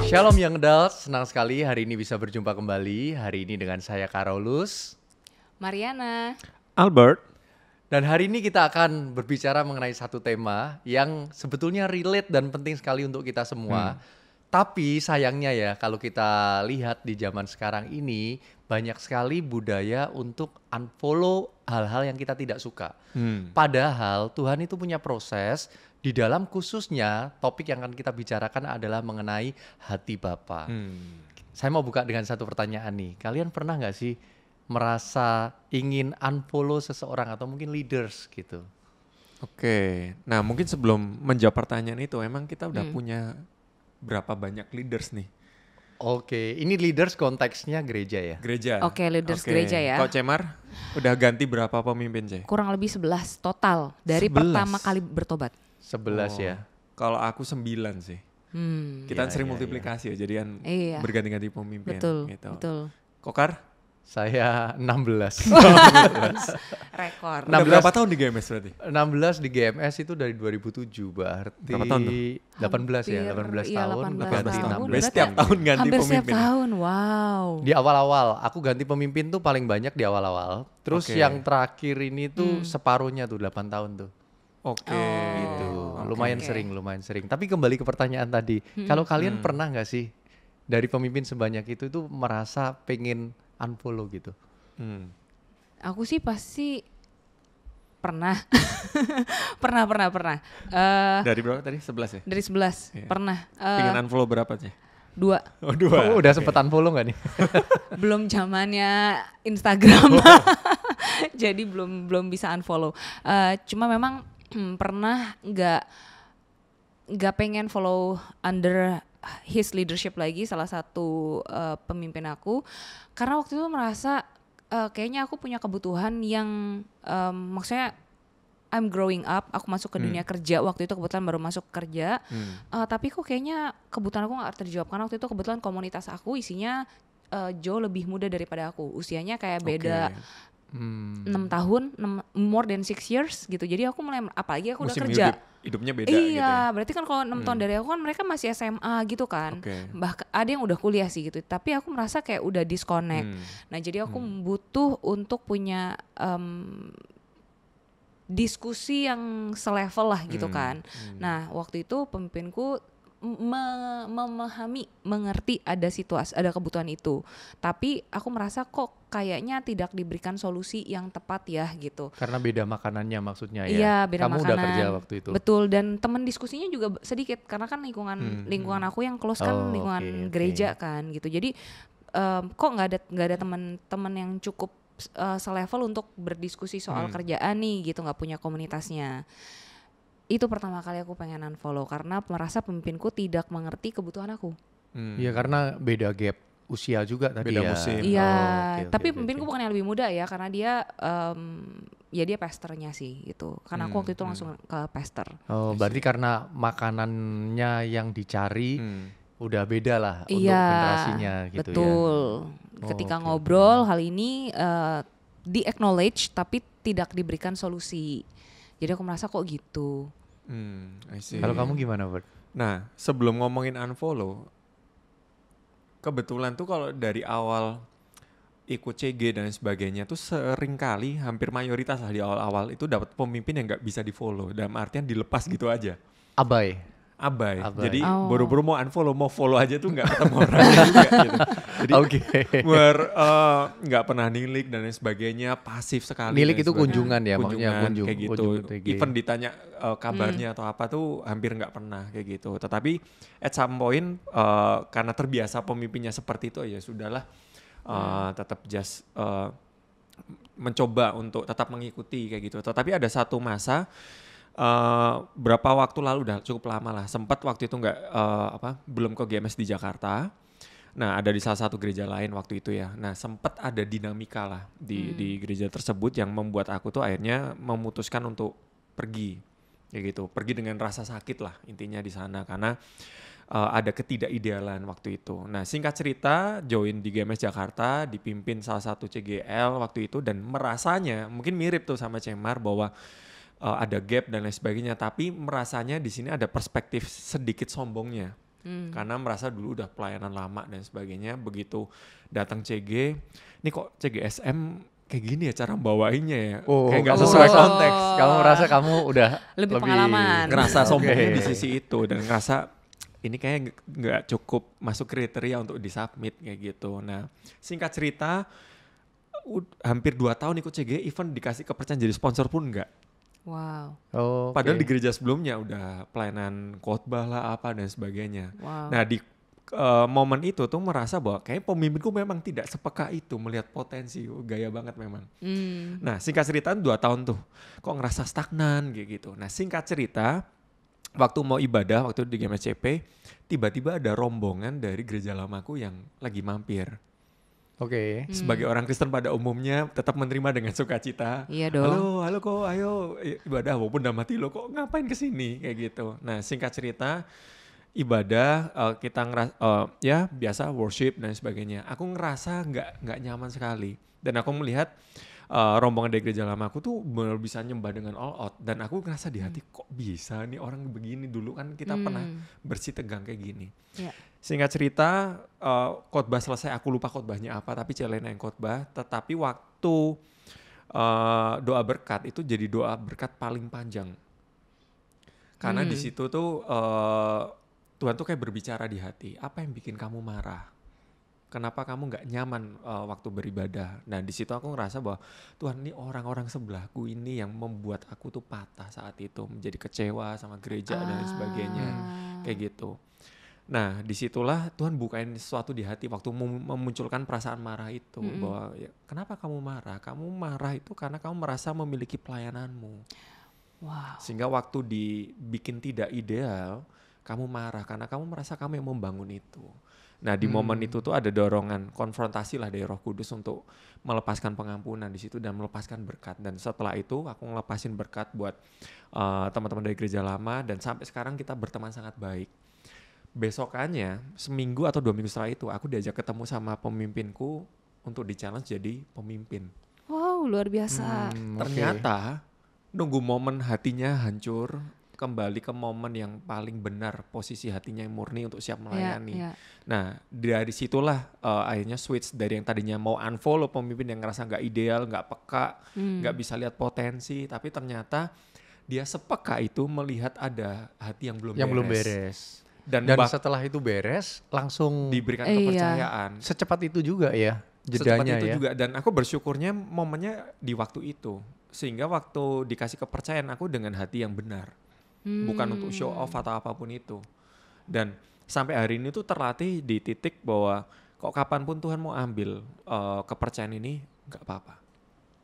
Shalom Young Adults, senang sekali hari ini bisa berjumpa kembali. Hari ini dengan saya Karolus, Mariana. Albert. dan hari ini kita akan berbicara mengenai satu tema yang sebetulnya relate dan penting sekali untuk kita semua. Tapi sayangnya ya, kalau kita lihat di zaman sekarang ini banyak sekali budaya untuk unfollow hal-hal yang kita tidak suka. Padahal Tuhan itu punya proses. Di dalam khususnya topik yang akan kita bicarakan adalah mengenai hati Bapa. Saya mau buka dengan satu pertanyaan nih. Kalian pernah nggak sih merasa ingin unfollow seseorang atau mungkin leaders gitu? Oke, nah mungkin sebelum menjawab pertanyaan itu, emang kita udah punya berapa banyak leaders nih? Oke, ini leaders konteksnya gereja ya? Gereja. Oke, leaders gereja ya. Kok Cemar, udah ganti berapa pemimpin, Ce? Kurang lebih 11 total dari 11? pertama kali bertobat. 11 ya. Kalau aku 9 sih. Kita kan sering multiplikasi ya, jadi kan Iya. berganti-ganti pemimpin. Betul, Gitu. betul. Kokar? Saya 16. Rekor. Udah 16. berapa tahun di GMS berarti? 16 di GMS itu dari 2007, berarti Berapa tahun tuh? 18 ya, 18 Iya, tahun. 18 ganti tahun. 16. Berarti setiap tahun ganti Hampir setiap pemimpin. tahun, wow. Di awal-awal, aku ganti pemimpin tuh paling banyak di awal-awal. Terus Oke. yang terakhir ini tuh separuhnya tuh 8 tahun tuh. Oke. Gitu. Oke, Lumayan oke. lumayan sering. Tapi kembali ke pertanyaan tadi, kalau kalian pernah nggak sih dari pemimpin sebanyak itu merasa pengen unfollow gitu? Aku sih pasti pernah. pernah. Dari berapa tadi? 11 ya? Dari 11, Iya. pernah. Pengen unfollow berapa, Ce? 2. Oh, 2. Oh, udah sempet unfollow nggak nih? Belum zamannya Instagram. Jadi belum bisa unfollow. Cuma memang pernah nggak pengen follow under his leadership lagi, salah satu pemimpin aku, karena waktu itu merasa kayaknya aku punya kebutuhan yang maksudnya I'm growing up, aku masuk ke dunia kerja, waktu itu kebetulan baru masuk kerja, tapi kok kayaknya kebutuhan aku nggak terjawab, karena waktu itu kebetulan komunitas aku isinya jauh lebih muda daripada aku, usianya kayak beda 6 tahun, more than 6 years gitu. Jadi aku mulai, apalagi aku udah Musim kerja. hidupnya beda Iya, gitu ya. berarti kan kalau 6 tahun dari aku kan mereka masih SMA gitu kan. Oke. Bahkan ada yang udah kuliah sih gitu. Tapi aku merasa kayak udah disconnect. Nah, jadi aku butuh untuk punya diskusi yang selevel lah gitu kan. Nah, waktu itu pemimpinku memahami, mengerti ada situasi, ada kebutuhan itu. Tapi aku merasa kok kayaknya tidak diberikan solusi yang tepat ya gitu. Karena beda makanannya maksudnya ya. Iya, beda Kamu makanan. udah kerja waktu itu. Betul, dan teman diskusinya juga sedikit karena kan lingkungan aku yang close kan Oh, lingkungan oke. gereja kan gitu. Jadi kok nggak ada teman-teman yang cukup selevel untuk berdiskusi soal kerjaan nih gitu, nggak punya komunitasnya. Itu pertama kali aku pengen unfollow karena merasa pemimpinku tidak mengerti kebutuhan aku. Iya, karena beda gap usia juga tadi Beda ya. musim. Iya, oke, tapi oke, pemimpinku oke. bukan yang lebih muda ya, karena dia ya dia pastornya sih gitu. Karena aku waktu itu langsung ke pastor. Oh, berarti karena makanannya yang dicari udah beda lah untuk Iya, generasinya gitu ya. betul. Ketika ngobrol hal ini di acknowledge tapi tidak diberikan solusi. Jadi aku merasa kok gitu. I see. Kalau kamu gimana, Bert? Nah, sebelum ngomongin unfollow, kebetulan tuh kalau dari awal ikut CG dan sebagainya tuh sering kali, hampir mayoritas lah di awal-awal itu dapat pemimpin yang nggak bisa di follow, dalam artian dilepas gitu aja. Abai. Abai. Abai. Jadi Oh. buru-buru mau unfollow, mau follow aja tuh nggak ketemu orangnya juga gitu. Jadi Oke. nggak pernah nilik dan lain sebagainya, pasif sekali. Nilik dan itu sebagainya. kunjungan ya, maksudnya kunjung kayak gitu. kunjung TG. Even ditanya kabarnya atau apa tuh hampir nggak pernah kayak gitu. Tetapi at some point karena terbiasa pemimpinnya seperti itu, ya sudahlah, tetap just mencoba untuk tetap mengikuti kayak gitu. Tetapi ada satu masa berapa waktu lalu, udah cukup lama lah, sempat waktu itu belum ke GMS di Jakarta. Nah, ada di salah satu gereja lain waktu itu ya. Nah, sempat ada dinamika lah di gereja tersebut yang membuat aku tuh akhirnya memutuskan untuk pergi kayak gitu. Pergi dengan rasa sakit lah intinya di sana, karena ada ketidakidealan waktu itu. Nah, singkat cerita, join di GMS Jakarta, dipimpin salah satu CGL waktu itu, dan merasanya mungkin mirip tuh sama Cemar bahwa ada gap dan lain sebagainya, tapi merasanya di sini ada perspektif sedikit sombongnya. Karena merasa dulu udah pelayanan lama dan sebagainya. Begitu datang CG, ini kok CGSM kayak gini ya cara bawainnya ya. Kayak nggak sesuai konteks. Kamu merasa kamu udah Lebih pengalaman. Ngerasa sombongnya di sisi itu dan ngerasa ini kayaknya nggak cukup masuk kriteria untuk disubmit kayak gitu. Nah, singkat cerita hampir 2 tahun ikut CG, even dikasih kepercayaan jadi sponsor pun enggak. Wow. Padahal di gereja sebelumnya udah pelayanan khotbah lah apa dan sebagainya. Wow. Nah, di momen itu tuh merasa bahwa kayak pemimpinku memang tidak sepeka itu melihat potensi, gaya banget memang. Nah, singkat cerita 2 tahun tuh kok ngerasa stagnan kayak gitu. Nah, singkat cerita waktu mau ibadah waktu di GMSCP tiba-tiba ada rombongan dari gereja lamaku yang lagi mampir. Sebagai orang Kristen pada umumnya tetap menerima dengan sukacita. Iya dong. Halo kok, ayo ibadah walaupun udah mati lo kok ngapain kesini kayak gitu. Nah, singkat cerita ibadah kita ya biasa worship dan sebagainya. Aku ngerasa nggak nyaman sekali dan aku melihat rombongan dari gereja lama aku tuh benar bisa nyembah dengan all out dan aku ngerasa di hati kok bisa nih orang begini, dulu kan kita pernah bersih tegang kayak gini. Yeah. Singkat cerita khotbah selesai, aku lupa khotbahnya apa tapi Celena yang khotbah, tetapi waktu doa berkat itu jadi doa berkat paling panjang karena di situ tuh Tuhan tuh kayak berbicara di hati, apa yang bikin kamu marah? Kenapa kamu nggak nyaman waktu beribadah? Nah di situ aku ngerasa bahwa Tuhan, ini orang-orang sebelahku ini yang membuat aku tuh patah saat itu, menjadi kecewa sama gereja dan sebagainya, kayak gitu. Nah disitulah Tuhan bukain sesuatu di hati waktu memunculkan perasaan marah itu, bahwa ya, kenapa kamu marah? Kamu marah itu karena kamu merasa memiliki pelayananmu. Wow. Sehingga waktu dibikin tidak ideal, kamu marah karena kamu merasa kamu yang membangun itu. Nah di momen itu tuh ada dorongan konfrontasi lah dari Roh Kudus untuk melepaskan pengampunan di situ dan melepaskan berkat. Dan setelah itu aku ngelepasin berkat buat teman-teman dari gereja lama dan sampai sekarang kita berteman sangat baik. Besokannya seminggu atau 2 minggu setelah itu aku diajak ketemu sama pemimpinku untuk di-challenge jadi pemimpin. Wow, luar biasa. Ternyata nunggu momen hatinya hancur, kembali ke momen yang paling benar, posisi hatinya yang murni untuk siap melayani. Nah dari situlah akhirnya switch dari yang tadinya mau unfollow pemimpin yang ngerasa gak ideal, gak peka, gak bisa lihat potensi, tapi ternyata dia sepeka itu melihat ada hati yang belum beres. Dan setelah itu beres langsung diberikan kepercayaan. Secepat itu juga ya jedanya. Secepat itu juga, dan aku bersyukurnya momennya di waktu itu. Sehingga waktu dikasih kepercayaan aku dengan hati yang benar. Bukan untuk show off atau apapun itu. Dan sampai hari ini tuh terlatih di titik bahwa kok kapanpun Tuhan mau ambil kepercayaan ini gak apa-apa.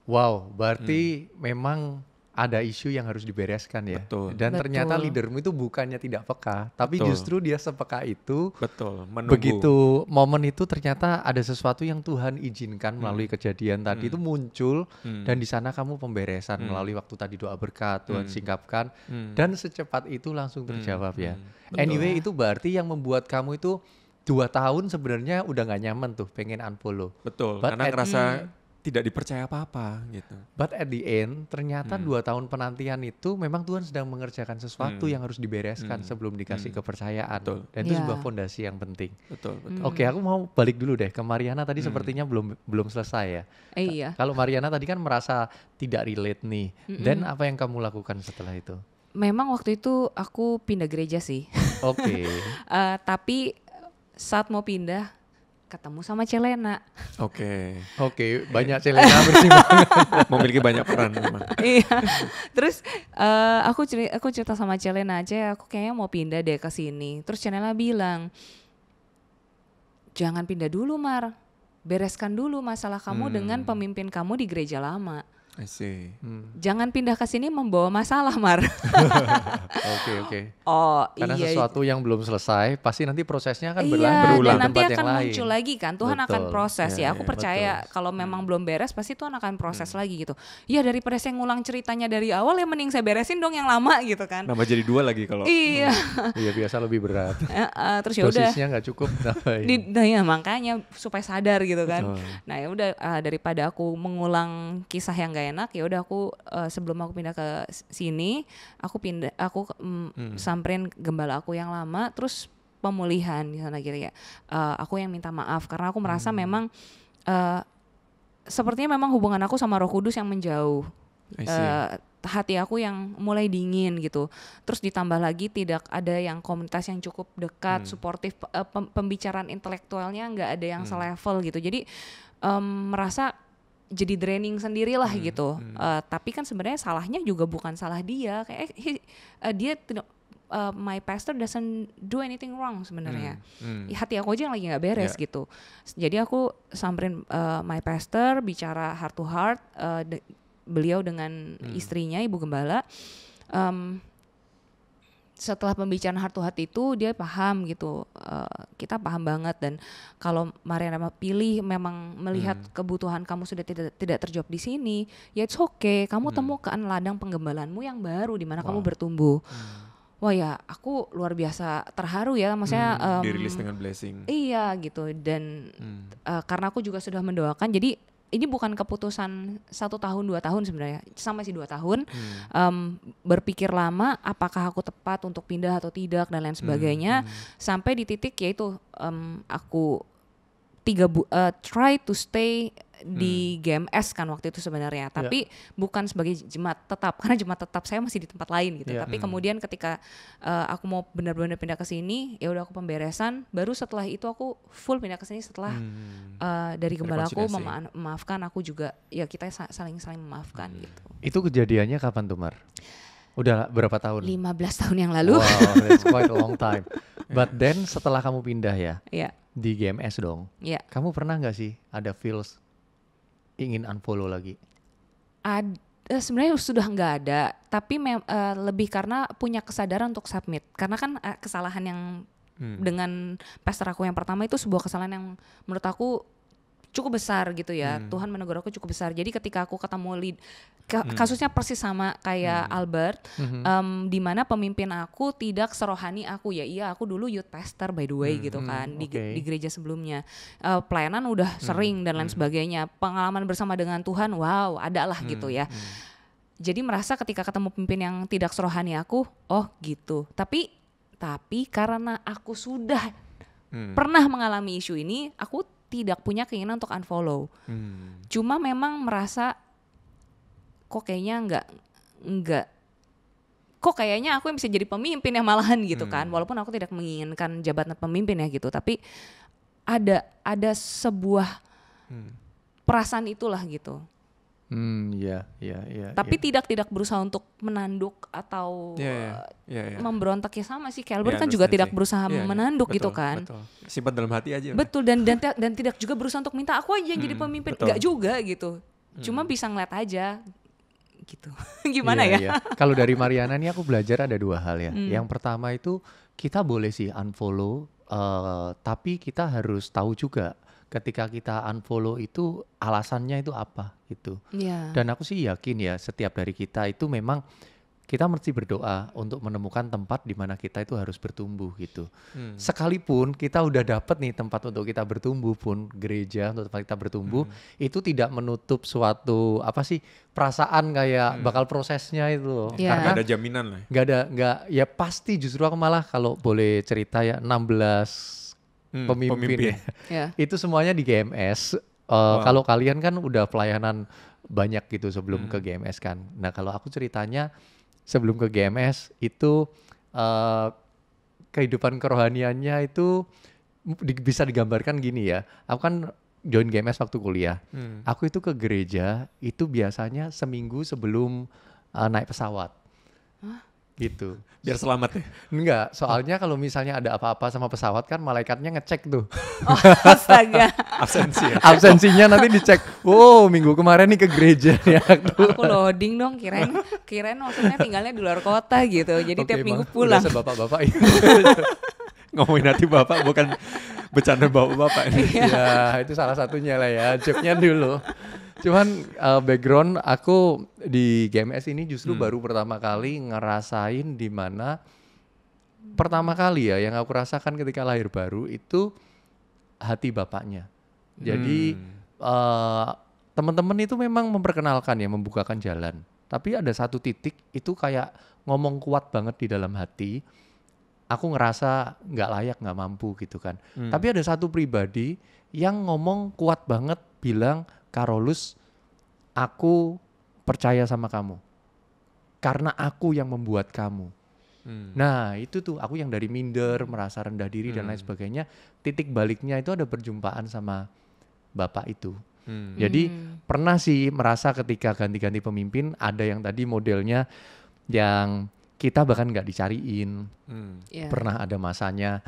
Wow, berarti memang ada isu yang harus dibereskan ya. Betul. Dan ternyata leadermu itu bukannya tidak peka, tapi justru dia sepeka itu. Betul, menunggu. Begitu momen itu ternyata ada sesuatu yang Tuhan izinkan melalui kejadian tadi itu muncul, dan di sana kamu pemberesan melalui waktu tadi doa berkat, Tuhan singkapkan, dan secepat itu langsung terjawab ya. Anyway, itu berarti yang membuat kamu itu 2 tahun sebenarnya udah gak nyaman tuh, pengen unfollow. Betul, karena ngerasa tidak dipercaya apa-apa gitu. But at the end ternyata 2 tahun penantian itu memang Tuhan sedang mengerjakan sesuatu yang harus dibereskan sebelum dikasih kepercayaan. Betul. Dan itu sebuah fondasi yang penting. Betul. Oke, aku mau balik dulu deh ke Mariana tadi, sepertinya belum selesai ya. Iya. Kalau Mariana tadi kan merasa tidak relate nih. Dan apa yang kamu lakukan setelah itu? Memang waktu itu aku pindah gereja sih. Oke. Tapi saat mau pindah ketemu sama Celena. Oke, banyak Celena bersimbang. memiliki banyak peran memang. Iya. Terus aku cerita sama Celena aja, aku kayaknya mau pindah deh ke sini. Terus Celena bilang, jangan pindah dulu Mar, bereskan dulu masalah kamu dengan pemimpin kamu di gereja lama. I see. Jangan pindah ke sini membawa masalah, Mar. Oke. Oh, karena iya. sesuatu yang belum selesai, pasti nanti prosesnya akan berulang. di Dan nanti tempat akan yang muncul lain. lagi kan. Tuhan akan proses ya. Aku percaya kalau memang belum beres, pasti Tuhan akan proses lagi gitu. Ya daripada saya ngulang ceritanya dari awal, ya mending saya beresin dong yang lama gitu kan. Nambah jadi 2 lagi kalau. Iya. Iya, biasa lebih berat. Terus ya udah. Dosisnya nggak cukup. Nah ya makanya supaya sadar gitu kan. Betul. Nah ya udah, daripada aku mengulang kisah yang gak enak, ya udah aku sebelum aku pindah ke sini, aku samperin gembala aku yang lama, terus pemulihan di sana gitu ya. Aku yang minta maaf karena aku merasa memang sepertinya memang hubungan aku sama Roh Kudus yang menjauh. I see. Hati aku yang mulai dingin gitu. Terus ditambah lagi tidak ada yang komunitas yang cukup dekat, suportif, pembicaraan intelektualnya nggak ada yang selevel gitu. Jadi merasa jadi draining sendirilah gitu. Tapi kan sebenarnya salahnya juga bukan salah dia. Kayak dia tidak, my pastor doesn't do anything wrong sebenarnya. Hati aku aja yang lagi nggak beres gitu. Jadi aku samperin my pastor, bicara heart to heart. Beliau dengan istrinya Ibu Gembala, setelah pembicaraan heart to heart itu dia paham gitu, kita paham banget, dan kalau Mariana pilih memang melihat kebutuhan kamu sudah tidak terjawab di sini, ya it's okay, kamu temukan ladang penggembalaanmu yang baru di mana kamu bertumbuh. Wah ya, aku luar biasa terharu ya, maksudnya dirilis dengan blessing. Iya gitu, dan karena aku juga sudah mendoakan, jadi ini bukan keputusan 1 tahun 2 tahun sebenarnya, sama sih 2 tahun. Berpikir lama apakah aku tepat untuk pindah atau tidak dan lain sebagainya, sampai di titik yaitu aku try to stay di GMS kan waktu itu sebenarnya, tapi bukan sebagai jemaat tetap, karena jemaat tetap saya masih di tempat lain gitu. Tapi kemudian ketika aku mau benar-benar pindah ke sini, ya udah aku pemberesan, baru setelah itu aku full pindah ke sini setelah dari gembala aku memaafkan aku juga, ya kita saling memaafkan gitu. Itu kejadiannya kapan tuh, Mar? Udah berapa tahun? 15 tahun yang lalu. Wow, that's quite a long time. But then setelah kamu pindah ya, di GMS dong, kamu pernah nggak sih ada feels ingin unfollow lagi? Sebenarnya sudah nggak ada, tapi lebih karena punya kesadaran untuk submit. Karena kan kesalahan yang dengan pastor aku yang pertama itu sebuah kesalahan yang menurut aku cukup besar gitu ya. Tuhan menegur aku cukup besar. Jadi ketika aku ketemu kasusnya persis sama kayak Albert, di mana pemimpin aku tidak serohani aku. Ya iya, aku dulu youth pastor by the way gitu kan, di gereja sebelumnya. Pelayanan udah sering dan lain sebagainya. Pengalaman bersama dengan Tuhan, wow, ada lah gitu ya. Jadi merasa ketika ketemu pemimpin yang tidak serohani aku, oh gitu. Tapi karena aku sudah pernah mengalami isu ini, aku tidak punya keinginan untuk unfollow. Cuma memang merasa kok kayaknya enggak, kok kayaknya aku yang bisa jadi pemimpin ya malahan gitu kan. Walaupun aku tidak menginginkan jabatan pemimpin ya gitu, tapi ada sebuah perasaan itulah gitu. Iya. Tapi tidak berusaha untuk menanduk atau memberontak, ya sama sih. Albert kan juga tidak berusaha menanduk gitu kan. Betul. Simpan dalam hati aja. Betul, dan tidak juga berusaha untuk minta aku aja yang jadi pemimpin. Enggak juga gitu. Cuma bisa ngeliat aja gitu. Gimana ya? Iya. Kalau dari Mariana nih aku belajar ada 2 hal ya. Yang pertama itu kita boleh sih unfollow, tapi kita harus tahu juga ketika kita unfollow itu alasannya itu apa gitu. Dan aku sih yakin ya setiap dari kita itu memang kita mesti berdoa untuk menemukan tempat di mana kita itu harus bertumbuh gitu. Sekalipun kita udah dapet nih tempat untuk kita bertumbuh pun, gereja untuk tempat kita bertumbuh, itu tidak menutup suatu perasaan kayak bakal prosesnya itu loh. Karena ada jaminan lah. Nggak ya pasti justru aku malah kalau boleh cerita ya 16 pemimpin. Itu semuanya di GMS. Kalau kalian kan udah pelayanan banyak gitu sebelum ke GMS kan. Nah kalau aku ceritanya sebelum ke GMS itu kehidupan kerohaniannya itu bisa digambarkan gini ya. Aku kan join GMS waktu kuliah. Aku itu ke gereja itu biasanya seminggu sebelum naik pesawat. Gitu. Biar selamat ya? Enggak, soalnya kalau misalnya ada apa-apa sama pesawat kan malaikatnya ngecek tuh. Oh, astaga. Absensi ya? Absensinya nanti dicek. Wow, minggu kemarin nih ke gereja nih aku. Aku loading dong, kirain maksudnya tinggalnya di luar kota gitu. Jadi tiap minggu pulang. Udah sebapak-bapak ini. Ngomongin hati bapak, bukan bercanda bapak-bapak ini. Ya, itu salah satunya lah ya. Joke-nya dulu. Cuman background aku di GMS ini justru baru pertama kali ngerasain di mana pertama kali ya yang aku rasakan ketika lahir baru itu hati bapaknya. Jadi teman-teman itu memang memperkenalkan ya, membukakan jalan. Tapi ada satu titik itu kayak ngomong kuat banget di dalam hati. aku ngerasa nggak layak, nggak mampu gitu kan. Tapi ada satu pribadi yang ngomong kuat banget bilang, Carolus, aku percaya sama kamu karena aku yang membuat kamu. Nah itu tuh aku yang dari minder, merasa rendah diri dan lain sebagainya, titik baliknya itu ada perjumpaan sama bapak itu. Jadi pernah sih merasa ketika ganti-ganti pemimpin ada yang tadi modelnya yang kita bahkan nggak dicariin. Iya. Pernah ada masanya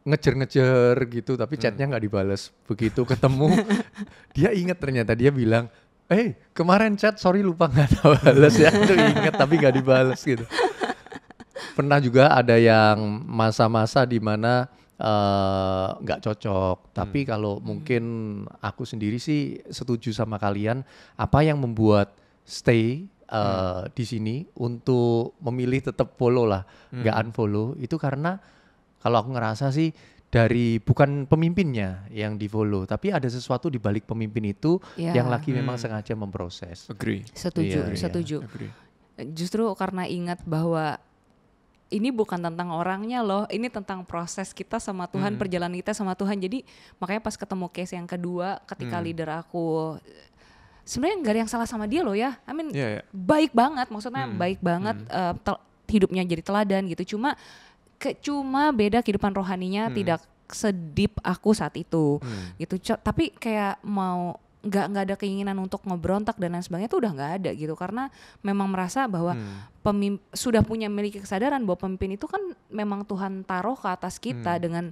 ngejer-ngejer gitu tapi chatnya nggak dibales. Begitu ketemu dia inget ternyata, dia bilang, kemarin chat sorry lupa nggak bales ya. Itu inget tapi nggak dibales gitu. Pernah juga ada yang masa-masa di mana nggak cocok. Tapi kalau mungkin aku sendiri sih setuju sama kalian, apa yang membuat stay di sini untuk memilih tetap follow lah, nggak unfollow, itu karena kalau aku ngerasa sih dari bukan pemimpinnya yang di follow, tapi ada sesuatu di balik pemimpin itu yang lagi memang sengaja memproses. Agree. Setuju, Iya, iya. setuju. Agree. Justru karena ingat bahwa ini bukan tentang orangnya loh, ini tentang proses kita sama Tuhan, perjalanan kita sama Tuhan. Jadi makanya pas ketemu case yang kedua, ketika leader aku, sebenarnya nggak ada yang salah sama dia loh ya. I mean, baik banget, maksudnya baik banget, hidupnya jadi teladan gitu. Cuma beda kehidupan rohaninya tidak sedip aku saat itu gitu. Tapi kayak mau nggak ada keinginan untuk ngebrontak dan lain sebagainya, itu udah nggak ada gitu, karena memang merasa bahwa sudah punya memiliki kesadaran bahwa pemimpin itu kan memang Tuhan taruh ke atas kita dengan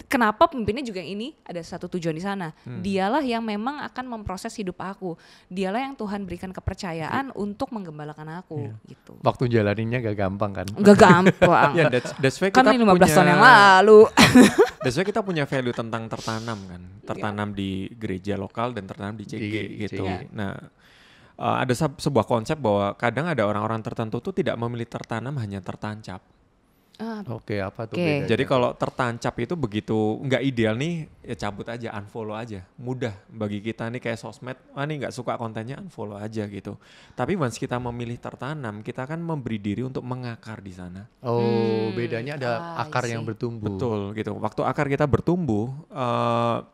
kenapa pemimpinnya juga yang ini ada satu tujuan di sana. Dialah yang memang akan memproses hidup aku, dialah yang Tuhan berikan kepercayaan untuk menggembalakan aku gitu. Waktu jalaninnya gak gampang kan? Gak gampang. Ya, that's why Kan kita 15 punya, tahun yang lalu. that's why kita punya value tentang tertanam kan, tertanam di gereja lokal dan tertanam di CG gitu. Nah, ada sebuah konsep bahwa kadang ada orang-orang tertentu tuh tidak memilih tertanam, hanya tertancap. Oke, apa tuh Oke. bedanya? Jadi kalau tertancap itu begitu nggak ideal nih, ya cabut aja, unfollow aja. Mudah bagi kita nih kayak sosmed, nih nggak suka kontennya, unfollow aja gitu. Tapi once kita memilih tertanam, kita kan memberi diri untuk mengakar di sana. Bedanya ada akar yang bertumbuh. Betul gitu. Waktu akar kita bertumbuh,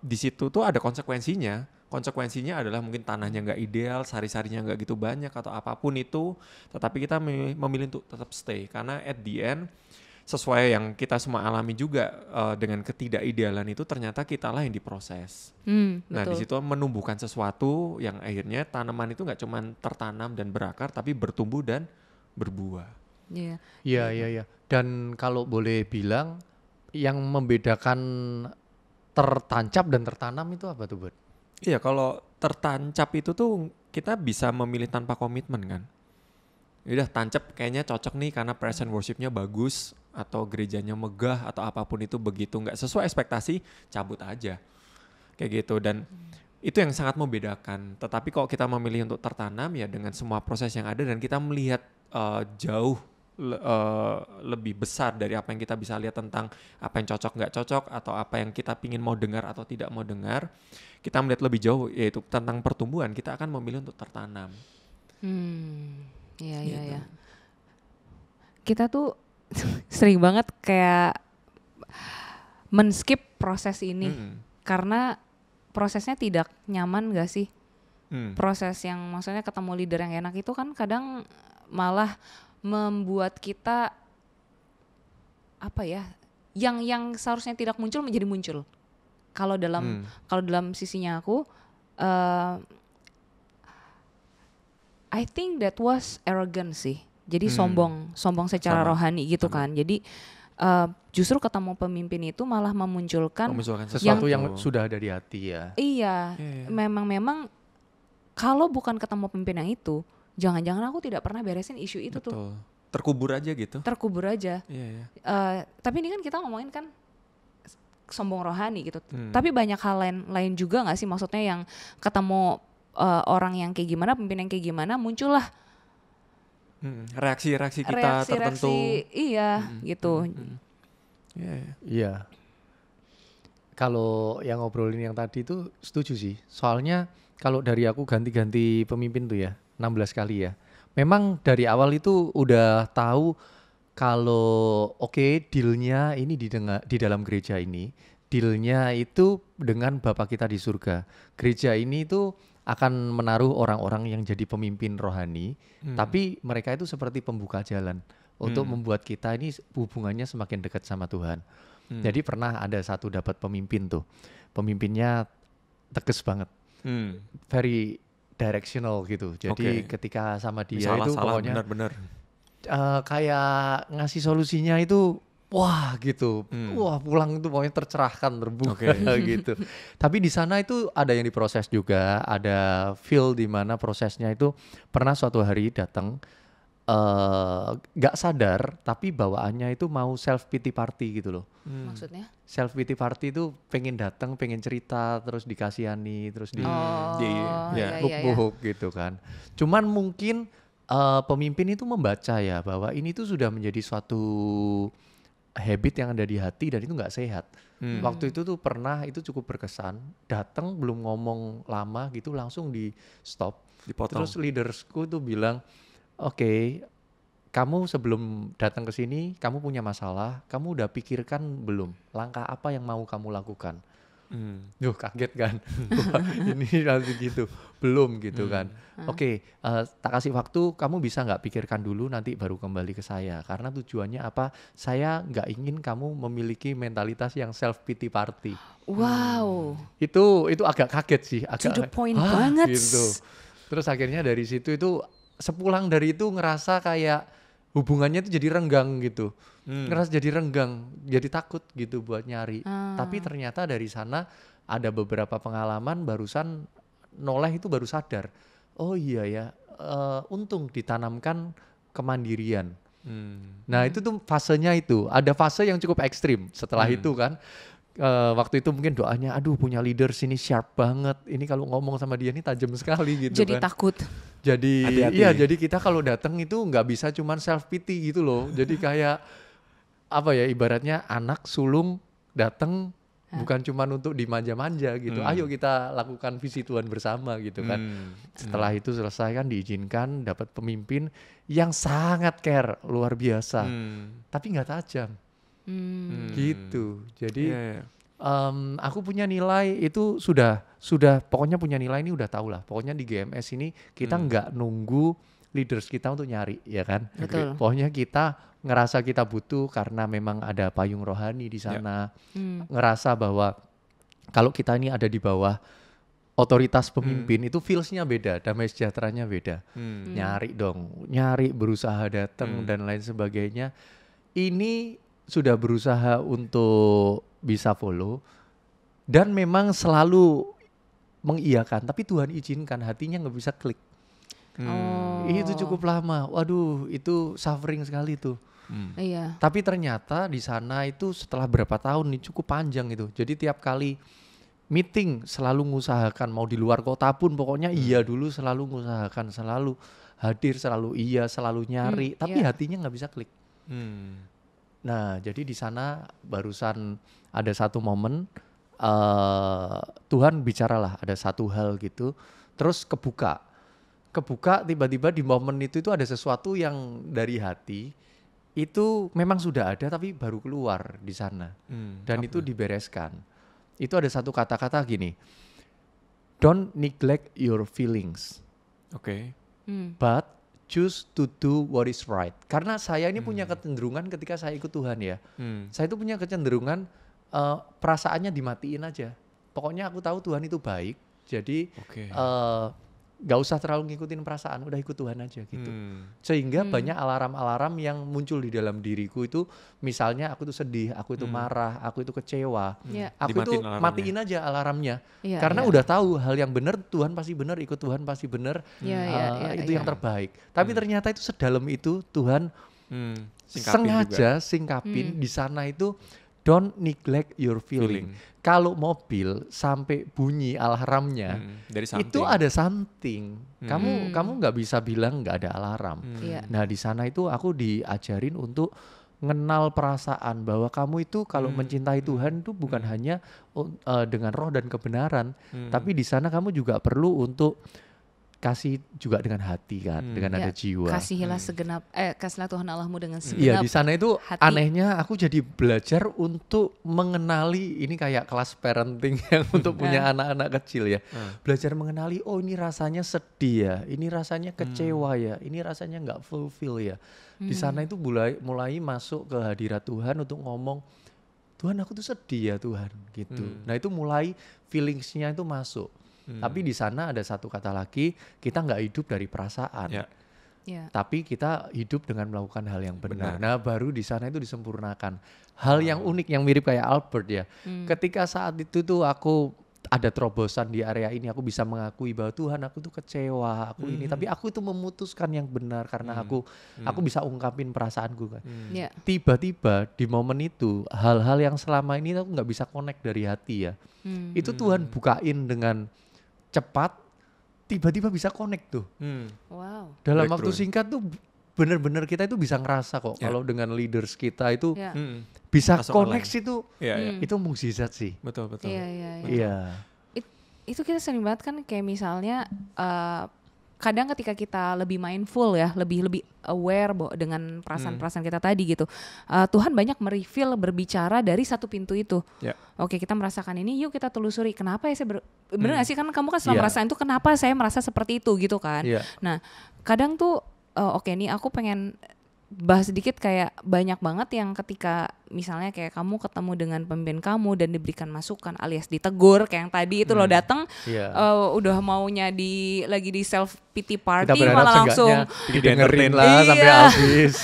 di situ tuh ada konsekuensinya. Konsekuensinya adalah mungkin tanahnya nggak ideal, sari-sarinya nggak gitu banyak atau apapun itu. Tetapi kita memilih untuk tetap stay karena at the end, sesuai yang kita semua alami juga, dengan ketidakidealan itu ternyata kitalah yang diproses. Nah di situ menumbuhkan sesuatu yang akhirnya tanaman itu nggak cuma tertanam dan berakar, tapi bertumbuh dan berbuah. Iya. Dan kalau boleh bilang, yang membedakan tertancap dan tertanam itu apa tuh, Bud? Iya, kalau tertancap itu tuh kita bisa memilih tanpa komitmen kan. Udah tancap kayaknya cocok nih karena present worship-nya bagus atau gerejanya megah atau apapun itu, begitu nggak sesuai ekspektasi cabut aja kayak gitu. Dan itu yang sangat membedakan. Tetapi kalau kita memilih untuk tertanam ya dengan semua proses yang ada dan kita melihat jauh lebih besar dari apa yang kita bisa lihat tentang apa yang cocok nggak cocok atau apa yang kita pingin mau dengar atau tidak mau dengar, kita melihat lebih jauh yaitu tentang pertumbuhan, kita akan memilih untuk tertanam. Iya. Kita tuh sering banget kayak men-skip proses ini karena prosesnya tidak nyaman gak sih? Proses yang maksudnya ketemu leader yang enak itu kan kadang malah membuat kita apa ya? Yang seharusnya tidak muncul menjadi muncul. Kalau dalam sisinya aku, I think that was arrogant sih. Jadi sombong secara rohani gitu kan. Jadi justru ketemu pemimpin itu malah memunculkan sesuatu yang sudah ada di hati ya. Iya. Memang kalau bukan ketemu pemimpin yang itu, jangan-jangan aku tidak pernah beresin isu itu. Betul. Tuh. Terkubur aja gitu. Terkubur aja. Iya. Tapi ini kan kita ngomongin kan sombong rohani gitu. Tapi banyak hal lain juga nggak sih, maksudnya yang ketemu orang yang kayak gimana, pemimpin yang kayak gimana, muncullah reaksi-reaksi kita tertentu. Iya, gitu. Iya. Kalau yang ngobrolin yang tadi itu setuju sih. Soalnya kalau dari aku ganti-ganti pemimpin tuh ya, 16 kali ya. Memang dari awal itu udah tahu kalau dealnya ini di dalam gereja ini, dealnya itu dengan Bapa kita di surga. Gereja ini itu akan menaruh orang-orang yang jadi pemimpin rohani, tapi mereka itu seperti pembuka jalan untuk membuat kita ini hubungannya semakin dekat sama Tuhan. Jadi pernah ada satu dapat pemimpin tuh, pemimpinnya tegas banget, very directional gitu. Jadi ketika sama dia itu pokoknya benar-benar kayak ngasih solusinya itu wah gitu, wah pulang itu pokoknya tercerahkan, terbuka gitu. Tapi di sana itu ada yang diproses juga, ada feel di mana prosesnya itu pernah suatu hari datang nggak sadar tapi bawaannya itu mau self pity party gitu loh. Maksudnya? Self pity party itu pengen datang, pengen cerita, terus dikasihani, terus di buk-buk gitu kan. Cuman mungkin pemimpin itu membaca ya bahwa ini tuh sudah menjadi suatu habit yang ada di hati dan itu nggak sehat. Waktu itu tuh pernah itu cukup berkesan, datang belum ngomong lama gitu langsung di stop. dipotong. Terus leadersku tuh bilang, oke, kamu sebelum datang ke sini, kamu punya masalah, kamu udah pikirkan belum langkah apa yang mau kamu lakukan? Duh kaget kan, wah, ini nanti gitu, belum gitu kan. Oke, tak kasih waktu, kamu bisa nggak pikirkan dulu nanti baru kembali ke saya. Karena tujuannya apa? Saya nggak ingin kamu memiliki mentalitas yang self pity party. Wow. Itu agak kaget sih, agak To the point banget. gitu. Terus akhirnya dari situ itu sepulang dari itu ngerasa kayak hubungannya itu jadi renggang gitu. Ngerasa jadi renggang, jadi takut gitu buat nyari. Tapi ternyata dari sana ada beberapa pengalaman barusan noleh itu baru sadar. Oh iya ya, untung ditanamkan kemandirian. Nah itu tuh fasenya itu, ada fase yang cukup ekstrim setelah itu kan. Waktu itu mungkin doanya, aduh punya leader sini sharp banget. Ini kalau ngomong sama dia ini tajam sekali gitu Jadi kan. takut. Jadi Hati-hati. iya, jadi kita kalau datang itu nggak bisa cuman self pity gitu loh. Jadi kayak apa ya, ibaratnya anak sulung datang bukan cuman untuk dimanja-manja gitu. Ayo kita lakukan visi Tuhan bersama gitu kan. Setelah itu selesai kan diizinkan dapat pemimpin yang sangat care, luar biasa. Tapi nggak tajam. Gitu. Jadi aku punya nilai itu sudah pokoknya punya nilai ini udah tahu lah. Pokoknya di GMS ini kita nggak nunggu leaders kita untuk nyari ya kan. Betul. Pokoknya kita ngerasa kita butuh karena memang ada payung rohani di sana. Ngerasa bahwa kalau kita ini ada di bawah otoritas pemimpin itu feelsnya beda, damai sejahteranya beda. Nyari dong, nyari berusaha datang dan lain sebagainya. Ini sudah berusaha untuk bisa follow dan memang selalu mengiyakan, tapi Tuhan izinkan hatinya nggak bisa klik. Itu cukup lama. Waduh, itu suffering sekali tuh. Iya. Tapi ternyata di sana itu setelah berapa tahun nih cukup panjang itu. Jadi tiap kali meeting selalu mengusahakan, mau di luar kota pun pokoknya iya dulu, selalu mengusahakan, selalu hadir, selalu iya, selalu nyari, tapi hatinya nggak bisa klik. Nah, jadi di sana barusan ada satu momen Tuhan bicaralah, ada satu hal gitu, terus kebuka tiba-tiba di momen itu ada sesuatu yang dari hati itu memang sudah ada tapi baru keluar di sana dan itu dibereskan. Itu ada satu kata-kata gini, don't neglect your feelings, but choose to do what is right. Karena saya ini punya kecenderungan ketika saya ikut Tuhan ya. Saya itu punya kecenderungan perasaannya dimatiin aja. Pokoknya aku tahu Tuhan itu baik. Jadi gak usah terlalu ngikutin perasaan, udah ikut Tuhan aja gitu. Sehingga banyak alarm-alarm yang muncul di dalam diriku itu, misalnya aku tuh sedih, aku itu marah, aku itu kecewa. Aku tuh matiin aja alarmnya. Karena udah tahu hal yang benar, Tuhan pasti benar, ikut Tuhan pasti benar. Itu yang terbaik. Tapi ternyata itu sedalam itu Tuhan sengaja singkapin di sana itu, don't neglect your feeling. Kalau mobil sampai bunyi alarmnya, itu ada something. Kamu nggak bisa bilang nggak ada alarm. Nah di sana itu aku diajarin untuk ngenal perasaan bahwa kamu itu kalau mencintai Tuhan itu bukan hanya dengan roh dan kebenaran, tapi di sana kamu juga perlu untuk kasih juga dengan hati kan, dengan ada jiwa. Kasihlah Tuhan Allahmu dengan Iya, segenap di sana itu hati. anehnya aku jadi belajar untuk mengenali, ini kayak kelas parenting yang untuk punya anak-anak kecil ya. Belajar mengenali, oh ini rasanya sedih ya, ini rasanya kecewa ya, ini rasanya nggak fulfill ya. Di sana itu mulai masuk ke hadirat Tuhan untuk ngomong, Tuhan aku tuh sedih ya Tuhan gitu. Nah itu mulai feelingsnya itu masuk. Tapi di sana ada satu kata lagi, kita nggak hidup dari perasaan. Tapi kita hidup dengan melakukan hal yang benar. Nah baru di sana itu disempurnakan. Hal yang unik, yang mirip kayak Albert ya. Ketika saat itu tuh aku ada terobosan di area ini, aku bisa mengakui bahwa Tuhan aku tuh kecewa, aku ini. Tapi aku itu memutuskan yang benar karena aku bisa ungkapin perasaanku kan. Tiba-tiba di momen itu, hal-hal yang selama ini aku nggak bisa connect dari hati ya. Itu Tuhan bukain dengan cepat, tiba-tiba bisa connect tuh. Wow. Dalam waktu singkat tuh benar-benar kita itu bisa ngerasa kok kalau dengan leaders kita itu bisa masuk connect itu mukjizat sih. Betul. Iya. Itu kita sering banget kan kayak misalnya kadang ketika kita lebih mindful ya, lebih aware dengan perasaan-perasaan kita tadi gitu. Tuhan banyak mereveal, berbicara dari satu pintu itu. Oke, kita merasakan ini, yuk kita telusuri. Kenapa ya saya bener gak sih, kan kamu kan selalu merasakan itu, kenapa saya merasa seperti itu gitu kan. Nah, kadang tuh oke nih aku pengen bahas sedikit kayak banyak banget yang ketika misalnya kayak kamu ketemu dengan pemimpin kamu dan diberikan masukan alias ditegur kayak yang tadi itu lo datang udah maunya lagi di self pity party malah langsung didengerin lah sampai habis.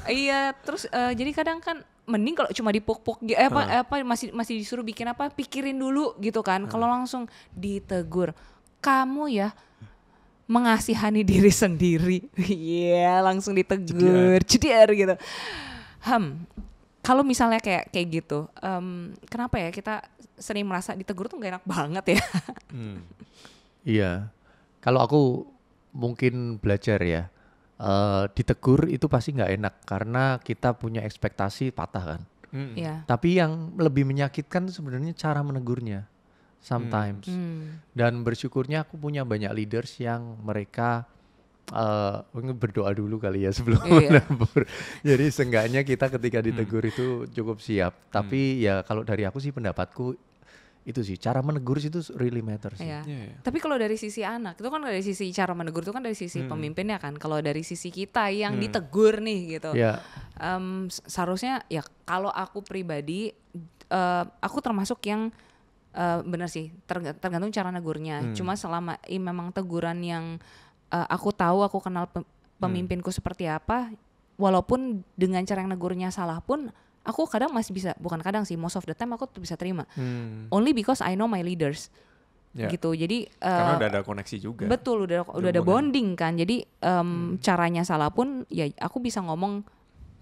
Iya, terus jadi kadang kan mending kalau cuma dipuk-puk masih disuruh bikin apa, pikirin dulu gitu kan. Kalau langsung ditegur, kamu ya mengasihani diri sendiri, langsung ditegur, cediar gitu. Kalau misalnya kayak gitu, kenapa ya kita sering merasa ditegur tuh gak enak banget ya? Iya, kalau aku mungkin belajar ya, ditegur itu pasti nggak enak karena kita punya ekspektasi patah kan. Tapi yang lebih menyakitkan sebenarnya cara menegurnya. Sometimes. Dan bersyukurnya aku punya banyak leaders yang mereka berdoa dulu kali ya sebelum menegur. Jadi seenggaknya kita ketika ditegur itu cukup siap. Tapi ya kalau dari aku sih pendapatku itu sih, cara menegur itu really matters sih. Tapi kalau dari sisi anak, itu kan dari sisi cara menegur itu kan dari sisi pemimpinnya kan. Kalau dari sisi kita yang ditegur nih gitu. Seharusnya ya kalau aku pribadi, aku termasuk yang benar sih, tergantung cara negurnya. Cuma selama memang teguran yang aku tahu, aku kenal pemimpinku seperti apa, walaupun dengan cara yang negurnya salah pun, aku kadang masih bisa, bukan kadang sih, most of the time aku bisa terima. Only because I know my leaders. Gitu. Jadi karena udah ada koneksi juga. Betul, udah ada bonding kan. Jadi caranya salah pun ya aku bisa ngomong,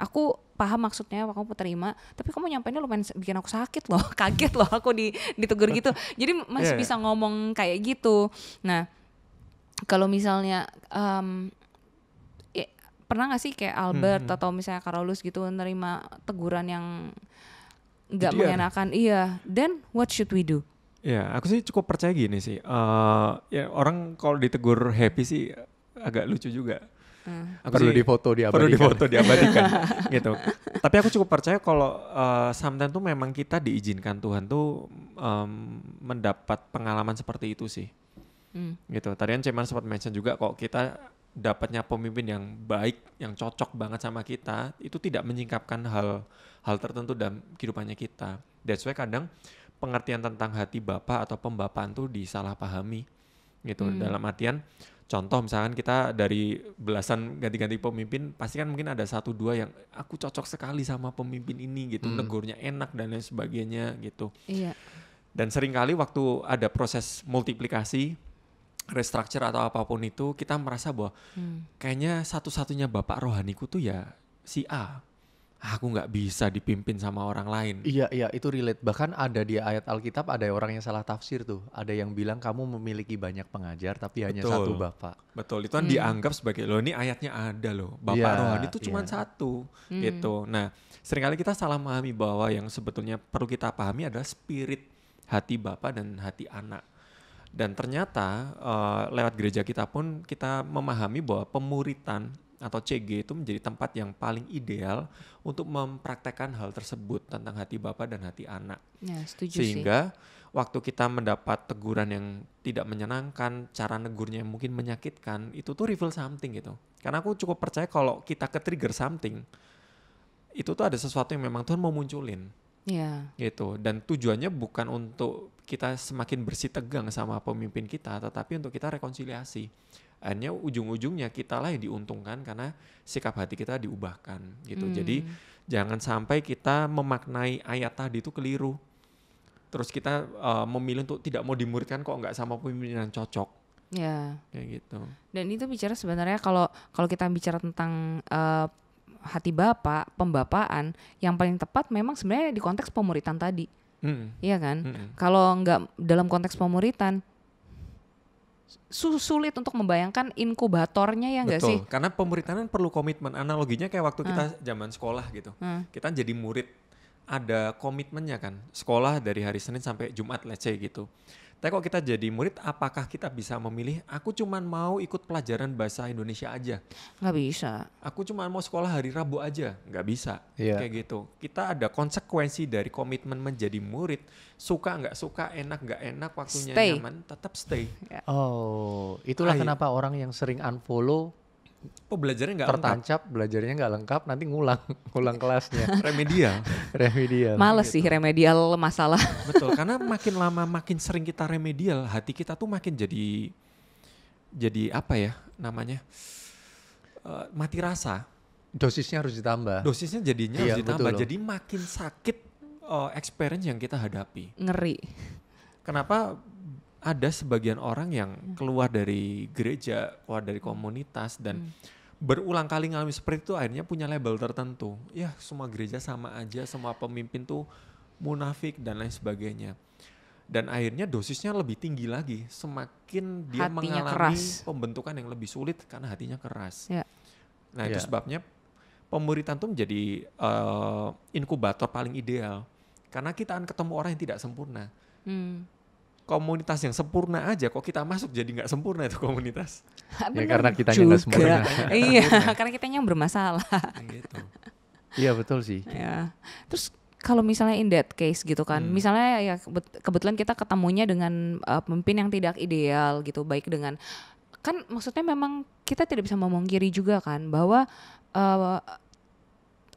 aku paham maksudnya, aku terima, tapi kamu nyampainya lumayan bikin aku sakit loh, kaget loh aku ditegur gitu. Jadi masih bisa ngomong kayak gitu. Nah, kalau misalnya pernah gak sih kayak Albert atau misalnya Carolus gitu nerima teguran yang gak mengenakan? Then what should we do? Ya, aku sih cukup percaya gini sih. Ya orang kalau ditegur happy sih agak lucu juga. Perlu difoto diabadikan gitu. Tapi aku cukup percaya kalau sometimes tuh memang kita diizinkan Tuhan tuh mendapat pengalaman seperti itu sih. Gitu. Tadi kan Ceman sempat mention juga kok kita dapatnya pemimpin yang baik, yang cocok banget sama kita, itu tidak menyingkapkan hal tertentu dalam kehidupannya kita. That's why kadang pengertian tentang hati Bapa atau pembapaan tuh disalahpahami gitu. Dalam artian contoh misalkan kita dari belasan ganti-ganti pemimpin, pasti kan mungkin ada 1-2 yang aku cocok sekali sama pemimpin ini gitu, negurnya enak dan lain sebagainya gitu. Dan seringkali waktu ada proses multiplikasi, restructure atau apapun itu, kita merasa bahwa kayaknya satu-satunya bapak rohaniku tuh ya si A. Aku nggak bisa dipimpin sama orang lain. Iya, itu relate. Bahkan ada di ayat Alkitab ada orang yang salah tafsir tuh. Ada yang bilang kamu memiliki banyak pengajar tapi hanya satu bapak. Betul, itu kan dianggap sebagai, loh ini ayatnya ada loh. Bapak rohani itu cuma satu gitu. Nah, seringkali kita salah memahami bahwa yang sebetulnya perlu kita pahami adalah spirit hati bapak dan hati anak. Dan ternyata lewat gereja kita pun kita memahami bahwa pemuritan atau CG itu menjadi tempat yang paling ideal untuk mempraktekkan hal tersebut tentang hati Bapa dan hati anak. Ya, setuju sih. Sehingga waktu kita mendapat teguran yang tidak menyenangkan, cara negurnya yang mungkin menyakitkan, itu tuh reveal something gitu. Karena aku cukup percaya kalau kita ke-trigger something, itu tuh ada sesuatu yang memang Tuhan mau munculin. Iya. Gitu. Dan tujuannya bukan untuk kita semakin bersih tegang sama pemimpin kita, tetapi untuk kita rekonsiliasi. Akhirnya ujung-ujungnya kita lah yang diuntungkan karena sikap hati kita diubahkan gitu. Jadi jangan sampai kita memaknai ayat tadi itu keliru. Terus kita memilih untuk tidak mau dimuridkan kok nggak sama pemimpin yang cocok. Ya. Kayak gitu. Dan itu bicara sebenarnya kalau kita bicara tentang hati Bapa, pembapaan, yang paling tepat memang sebenarnya di konteks pemuritan tadi. Iya kan? Kalau nggak dalam konteks pemuritan, sulit untuk membayangkan inkubatornya, ya nggak sih? Betul, karena pemuritanan perlu komitmen. Analoginya kayak waktu kita zaman sekolah gitu. Kita jadi murid, ada komitmennya kan. Sekolah dari hari Senin sampai Jumat, let's say gitu. Tapi kalau kita jadi murid, apakah kita bisa memilih, aku cuman mau ikut pelajaran bahasa Indonesia aja? Nggak bisa. Aku cuma mau sekolah hari Rabu aja? Nggak bisa. Iya. Kayak gitu. Kita ada konsekuensi dari komitmen menjadi murid. Suka nggak suka, enak nggak enak, waktunya Stay. nyaman, tetap stay. Oh, itulah Ayo. kenapa orang yang sering unfollow Pembelajarannya nggak lengkap. tertancap, belajarnya nggak lengkap, nanti ngulang kelasnya. Remedial. Remedial. Males sih remedial masalah. Betul, karena makin lama makin sering kita remedial, hati kita tuh makin jadi apa ya namanya, mati rasa. Dosisnya harus ditambah. Dosisnya jadinya Iya, harus ditambah, betul loh. jadi makin sakit experience yang kita hadapi. Ngeri. Kenapa ada sebagian orang yang keluar dari gereja, keluar dari komunitas dan berulang kali ngalami seperti itu, akhirnya punya label tertentu. Ya semua gereja sama aja, semua pemimpin tuh munafik dan lain sebagainya. Dan akhirnya dosisnya lebih tinggi lagi, semakin dia Hatinya mengalami keras. pembentukan yang lebih sulit karena hatinya keras. Ya. Nah itu Ya. sebabnya pemuritan tuh menjadi inkubator paling ideal. Karena kita akan ketemu orang yang tidak sempurna. Komunitas yang sempurna aja kok kita masuk jadi nggak sempurna itu komunitas. Ya karena kitanya nggak sempurna. Iya, karena kitanya yang bermasalah. Kayak gitu. Iya betul sih. Ya. Terus kalau misalnya in that case gitu kan, misalnya ya kebetulan kita ketemunya dengan pemimpin yang tidak ideal gitu, baik dengan, kan maksudnya memang kita tidak bisa memungkiri juga kan bahwa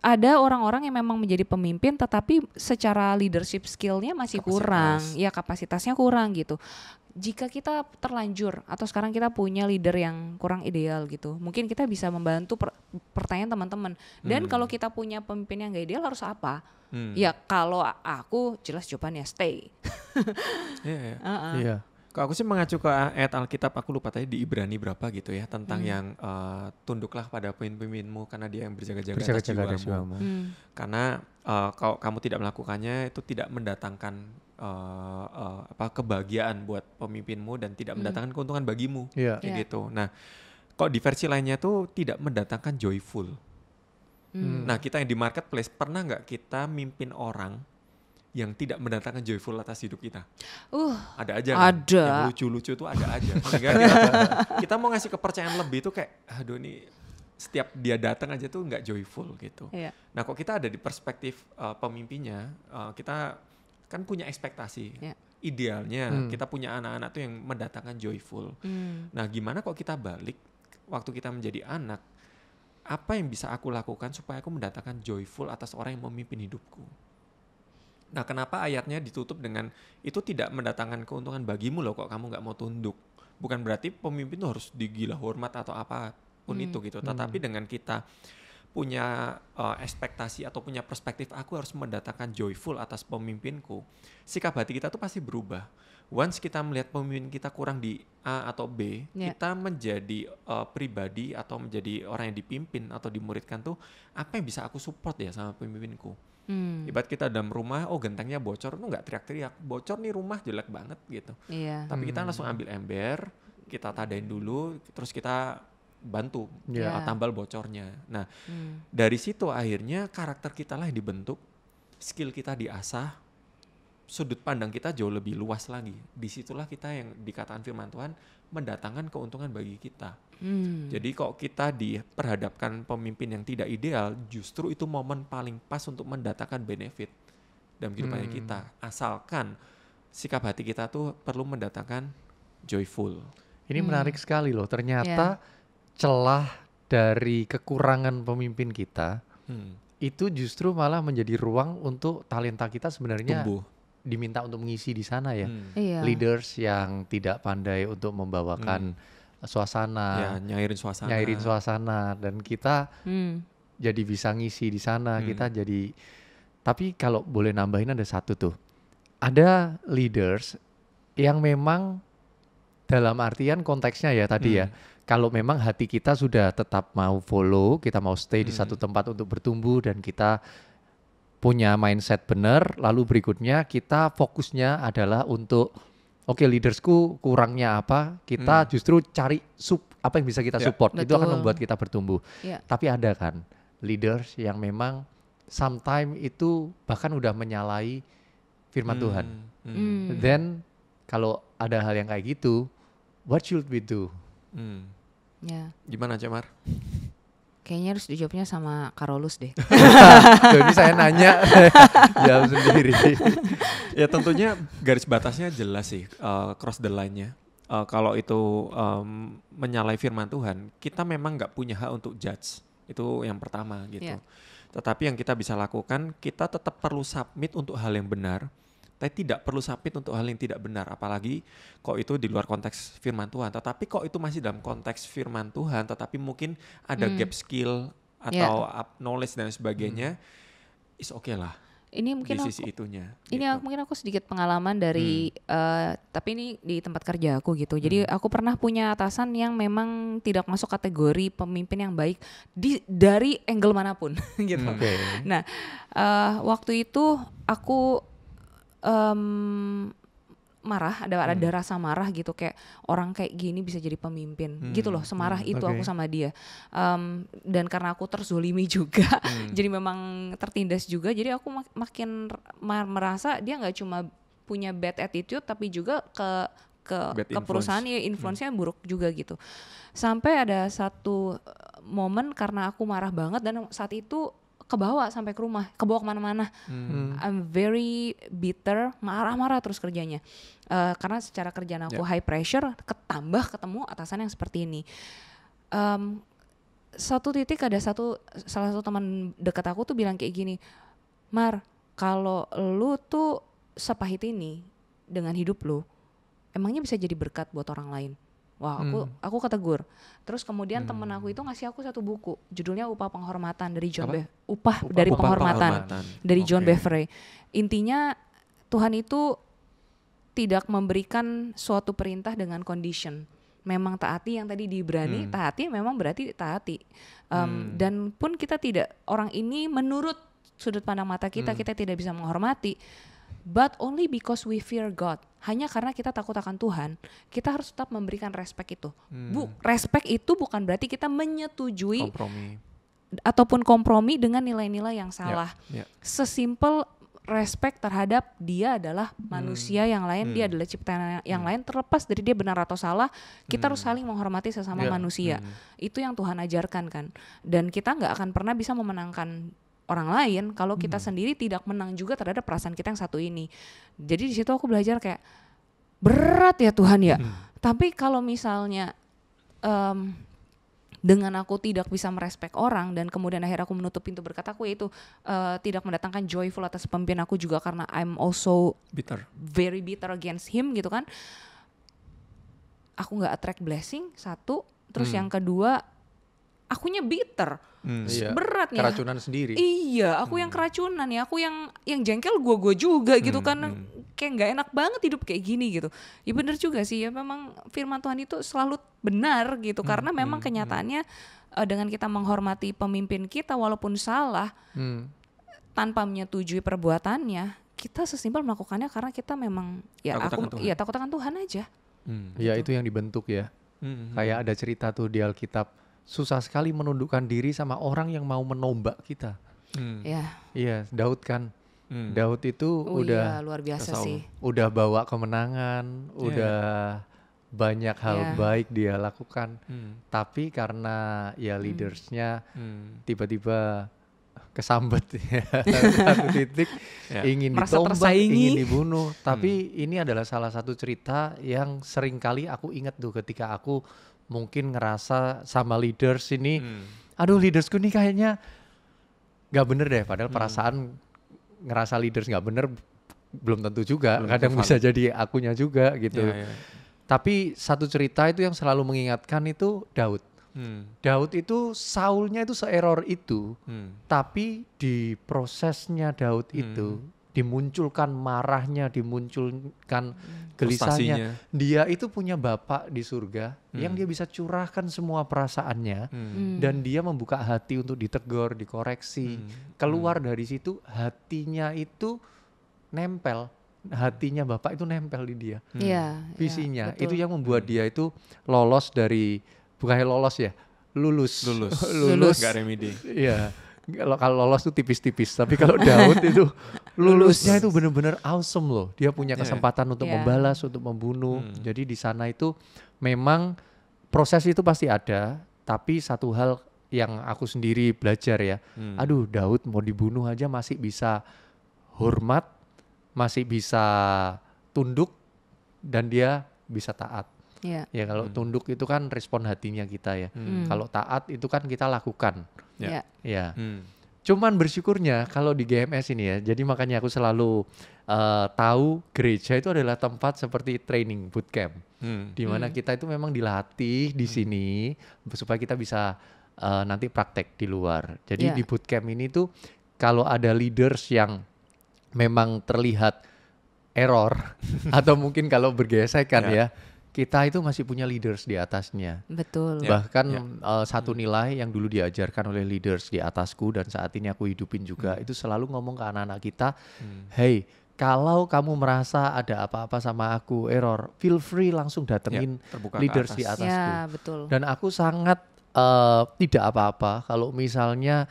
ada orang-orang yang memang menjadi pemimpin tetapi secara leadership skill-nya masih kurang, ya kapasitasnya kurang gitu. Jika kita terlanjur atau sekarang kita punya leader yang kurang ideal gitu, mungkin kita bisa membantu pertanyaan teman-teman. Dan kalau kita punya pemimpin yang gak ideal harus apa? Ya kalau aku jelas jawabannya stay. Iya, iya. Iya. Kalau aku sih mengacu ke ayat Alkitab, aku lupa tadi di Ibrani berapa gitu ya, tentang yang tunduklah pada pemimpinmu karena dia yang berjaga-jaga atas Berjaga-jaga atas jiwamu. jiwamu. Karena kalau kamu tidak melakukannya itu tidak mendatangkan kebahagiaan buat pemimpinmu dan tidak mendatangkan keuntungan bagimu. Iya. Kayak Iya. gitu. Nah, kok di versi lainnya tuh tidak mendatangkan joyful. Nah, kita yang di marketplace pernah nggak kita mimpin orang yang tidak mendatangkan joyful atas hidup kita? Ada aja kan? Ada. Yang lucu-lucu tuh ada aja. Sehingga kita mau ngasih kepercayaan lebih tuh kayak, aduh ini setiap dia datang aja tuh nggak joyful gitu. Iya. Nah kok kita ada di perspektif pemimpinnya, kita kan punya ekspektasi. Ya. Idealnya kita punya anak-anak tuh yang mendatangkan joyful. Nah gimana kok kita balik, waktu kita menjadi anak, apa yang bisa aku lakukan supaya aku mendatangkan joyful atas orang yang memimpin hidupku? Nah kenapa ayatnya ditutup dengan itu tidak mendatangkan keuntungan bagimu loh kok kamu nggak mau tunduk. Bukan berarti pemimpin itu harus digila hormat atau apapun itu gitu. Tetapi dengan kita punya ekspektasi atau punya perspektif aku harus mendatangkan joyful atas pemimpinku, sikap hati kita tuh pasti berubah. Once kita melihat pemimpin kita kurang di A atau B, kita menjadi pribadi atau menjadi orang yang dipimpin atau dimuridkan tuh apa yang bisa aku support ya sama pemimpinku. Ibarat kita dalam rumah, oh gentengnya bocor, tuh nggak teriak-teriak, bocor nih rumah jelek banget gitu. Iya. Tapi kita langsung ambil ember, kita tadain dulu, terus kita bantu tambal bocornya. Nah dari situ akhirnya karakter kita lah yang dibentuk, skill kita diasah, sudut pandang kita jauh lebih luas lagi. Disitulah kita yang dikatakan firman Tuhan mendatangkan keuntungan bagi kita. Jadi kalau kita diperhadapkan pemimpin yang tidak ideal, justru itu momen paling pas untuk mendatangkan benefit dalam kehidupan kita. Asalkan sikap hati kita tuh perlu mendatangkan joyful. Ini menarik sekali loh. Ternyata celah dari kekurangan pemimpin kita itu justru malah menjadi ruang untuk talenta kita sebenarnya Tumbuh. diminta untuk mengisi di sana ya. Iya. Leaders yang tidak pandai untuk membawakan suasana, Ya, nyairin suasana dan kita jadi bisa ngisi di sana. Kita jadi, tapi kalau boleh nambahin ada satu tuh, ada leaders yang memang dalam artian konteksnya ya tadi ya, kalau memang hati kita sudah tetap mau follow, kita mau stay di satu tempat untuk bertumbuh dan kita punya mindset benar, lalu berikutnya kita fokusnya adalah untuk oke, leadersku kurangnya apa, kita justru cari apa yang bisa kita support, itu akan Betul. membuat kita bertumbuh. Tapi ada kan leaders yang memang sometimes itu bahkan udah menyalahi firman Tuhan. Then kalau ada hal yang kayak gitu, what should we do? Ya. Gimana Cemar? Kayaknya harus dijawabnya sama Karolus deh. Jadi saya nanya, jawab sendiri. Ya tentunya garis batasnya jelas sih, cross the line-nya. Kalau itu menyalahi firman Tuhan, kita memang nggak punya hak untuk judge. Itu yang pertama gitu. Tetapi yang kita bisa lakukan, kita tetap perlu submit untuk hal yang benar, tapi tidak perlu submit untuk hal yang tidak benar. Apalagi kok itu di luar konteks firman Tuhan. Tetapi kok itu masih dalam konteks firman Tuhan, tetapi mungkin ada gap skill atau knowledge dan sebagainya, is okay lah. Ini mungkin di sisi itunya. Ini mungkin aku sedikit pengalaman dari, tapi ini di tempat kerja aku gitu. Jadi aku pernah punya atasan yang memang tidak masuk kategori pemimpin yang baik dari angle manapun gitu. Nah, waktu itu aku marah, ada rasa marah gitu, kayak orang kayak gini bisa jadi pemimpin gitu loh, semarah itu aku sama dia. Dan karena aku terzolimi juga, jadi memang tertindas juga, jadi aku makin merasa dia nggak cuma punya bad attitude, tapi juga ke perusahaan ya influence-nya buruk juga gitu. Sampai ada satu momen karena aku marah banget dan saat itu kebawa sampai ke rumah, kebawa kemana-mana. I'm very bitter, marah-marah terus kerjanya. Karena secara kerjaan aku high pressure, ketemu atasan yang seperti ini. Satu titik ada salah satu teman dekat aku tuh bilang kayak gini, Mar, kalau lu tuh sepahit ini dengan hidup lu, emangnya bisa jadi berkat buat orang lain? Wah, aku ketegur. Terus kemudian temen aku itu ngasih aku satu buku, judulnya Upah Penghormatan dari John Upah dari Penghormatan dari John Bevere. Intinya Tuhan itu tidak memberikan suatu perintah dengan condition. Memang taati yang tadi di Ibrani, taati memang berarti taati. Dan pun kita tidak, orang ini menurut sudut pandang mata kita tidak bisa menghormati. But only because we fear God. Hanya karena kita takut akan Tuhan, kita harus tetap memberikan respect itu. Respect itu bukan berarti kita menyetujui ataupun kompromi dengan nilai-nilai yang salah. Sesimpel respect terhadap dia adalah manusia yang lain, dia adalah ciptaan yang lain, terlepas dari dia benar atau salah, kita harus saling menghormati sesama manusia. Itu yang Tuhan ajarkan kan. Dan kita nggak akan pernah bisa memenangkan orang lain kalau kita sendiri tidak menang juga terhadap perasaan kita yang satu ini. Jadi di situ aku belajar kayak berat ya Tuhan ya. Tapi kalau misalnya dengan aku tidak bisa merespek orang dan kemudian akhirnya aku menutup pintu berkat aku, yaitu tidak mendatangkan joyful atas pemimpin aku juga karena I'm also very bitter against him gitu kan. Aku nggak attract blessing satu, terus yang kedua akunya bitter. Berat nih. Keracunan sendiri. Iya, aku yang keracunan ya, aku yang jengkel gue juga gitu kan. Kayak nggak enak banget hidup kayak gini gitu. Ya benar juga sih ya, memang firman Tuhan itu selalu benar gitu, karena memang kenyataannya dengan kita menghormati pemimpin kita walaupun salah, tanpa menyetujui perbuatannya, kita sesimpel melakukannya karena kita memang takut akan Tuhan aja. Ya itu yang dibentuk ya. Kayak ada cerita tuh di Alkitab, susah sekali menundukkan diri sama orang yang mau menombak kita. Iya, Daud kan Daud itu Oh udah iya, luar biasa Saul. sih. udah bawa kemenangan, udah banyak hal Iya. baik dia lakukan. Hmm. Tapi karena ya leadersnya Hmm. tiba-tiba kesambet ya, satu titik Ya. ingin Merasa ditombak, tersaingi. ingin dibunuh. Tapi ini adalah salah satu cerita yang sering kali aku ingat tuh ketika aku mungkin ngerasa sama leaders ini, aduh leadersku nih kayaknya nggak bener deh. Padahal perasaan ngerasa leaders nggak bener belum tentu juga. Belum Kadang tentu bisa jadi akunya juga gitu. Ya, ya. Tapi satu cerita itu yang selalu mengingatkan itu Daud. Hmm. Daud itu Saulnya itu se-error itu, Hmm. tapi di prosesnya Daud itu dimunculkan marahnya, dimunculkan gelisahnya. Frustasinya. Dia itu punya Bapak di surga yang dia bisa curahkan semua perasaannya dan dia membuka hati untuk ditegur, dikoreksi. Keluar dari situ hatinya itu nempel. Hatinya Bapak itu nempel di dia. Iya. Visinya betul. itu yang membuat dia itu lolos dari, bukannya lolos ya, lulus. Lulus. Nggak remedi. Iya. Kalau lolos tuh tipis-tipis, tapi kalau Daud itu lulusnya itu benar-benar awesome loh. Dia punya kesempatan untuk Iya. membalas, untuk membunuh. Jadi di sana itu memang proses itu pasti ada, tapi satu hal yang aku sendiri belajar ya. Aduh, Daud mau dibunuh aja masih bisa hormat, masih bisa tunduk, dan dia bisa taat. Iya. Ya kalau tunduk itu kan respon hatinya kita ya. Kalau taat itu kan kita lakukan. Iya. Ya. Hmm. Cuman bersyukurnya kalau di GMS ini ya. Jadi makanya aku selalu tahu gereja itu adalah tempat seperti training bootcamp. Di mana kita itu memang dilatih di sini supaya kita bisa nanti praktek di luar. Jadi Iya. di bootcamp ini tuh kalau ada leaders yang memang terlihat error atau mungkin kalau bergesekan ya, kita itu masih punya leaders di atasnya. Betul. Ya. Bahkan satu nilai yang dulu diajarkan oleh leaders di atasku dan saat ini aku hidupin juga, itu selalu ngomong ke anak-anak kita, hey, kalau kamu merasa ada apa-apa sama aku, error, feel free langsung datengin terbuka ke leaders atas. di atasku. Ya, betul. Dan aku sangat tidak apa-apa kalau misalnya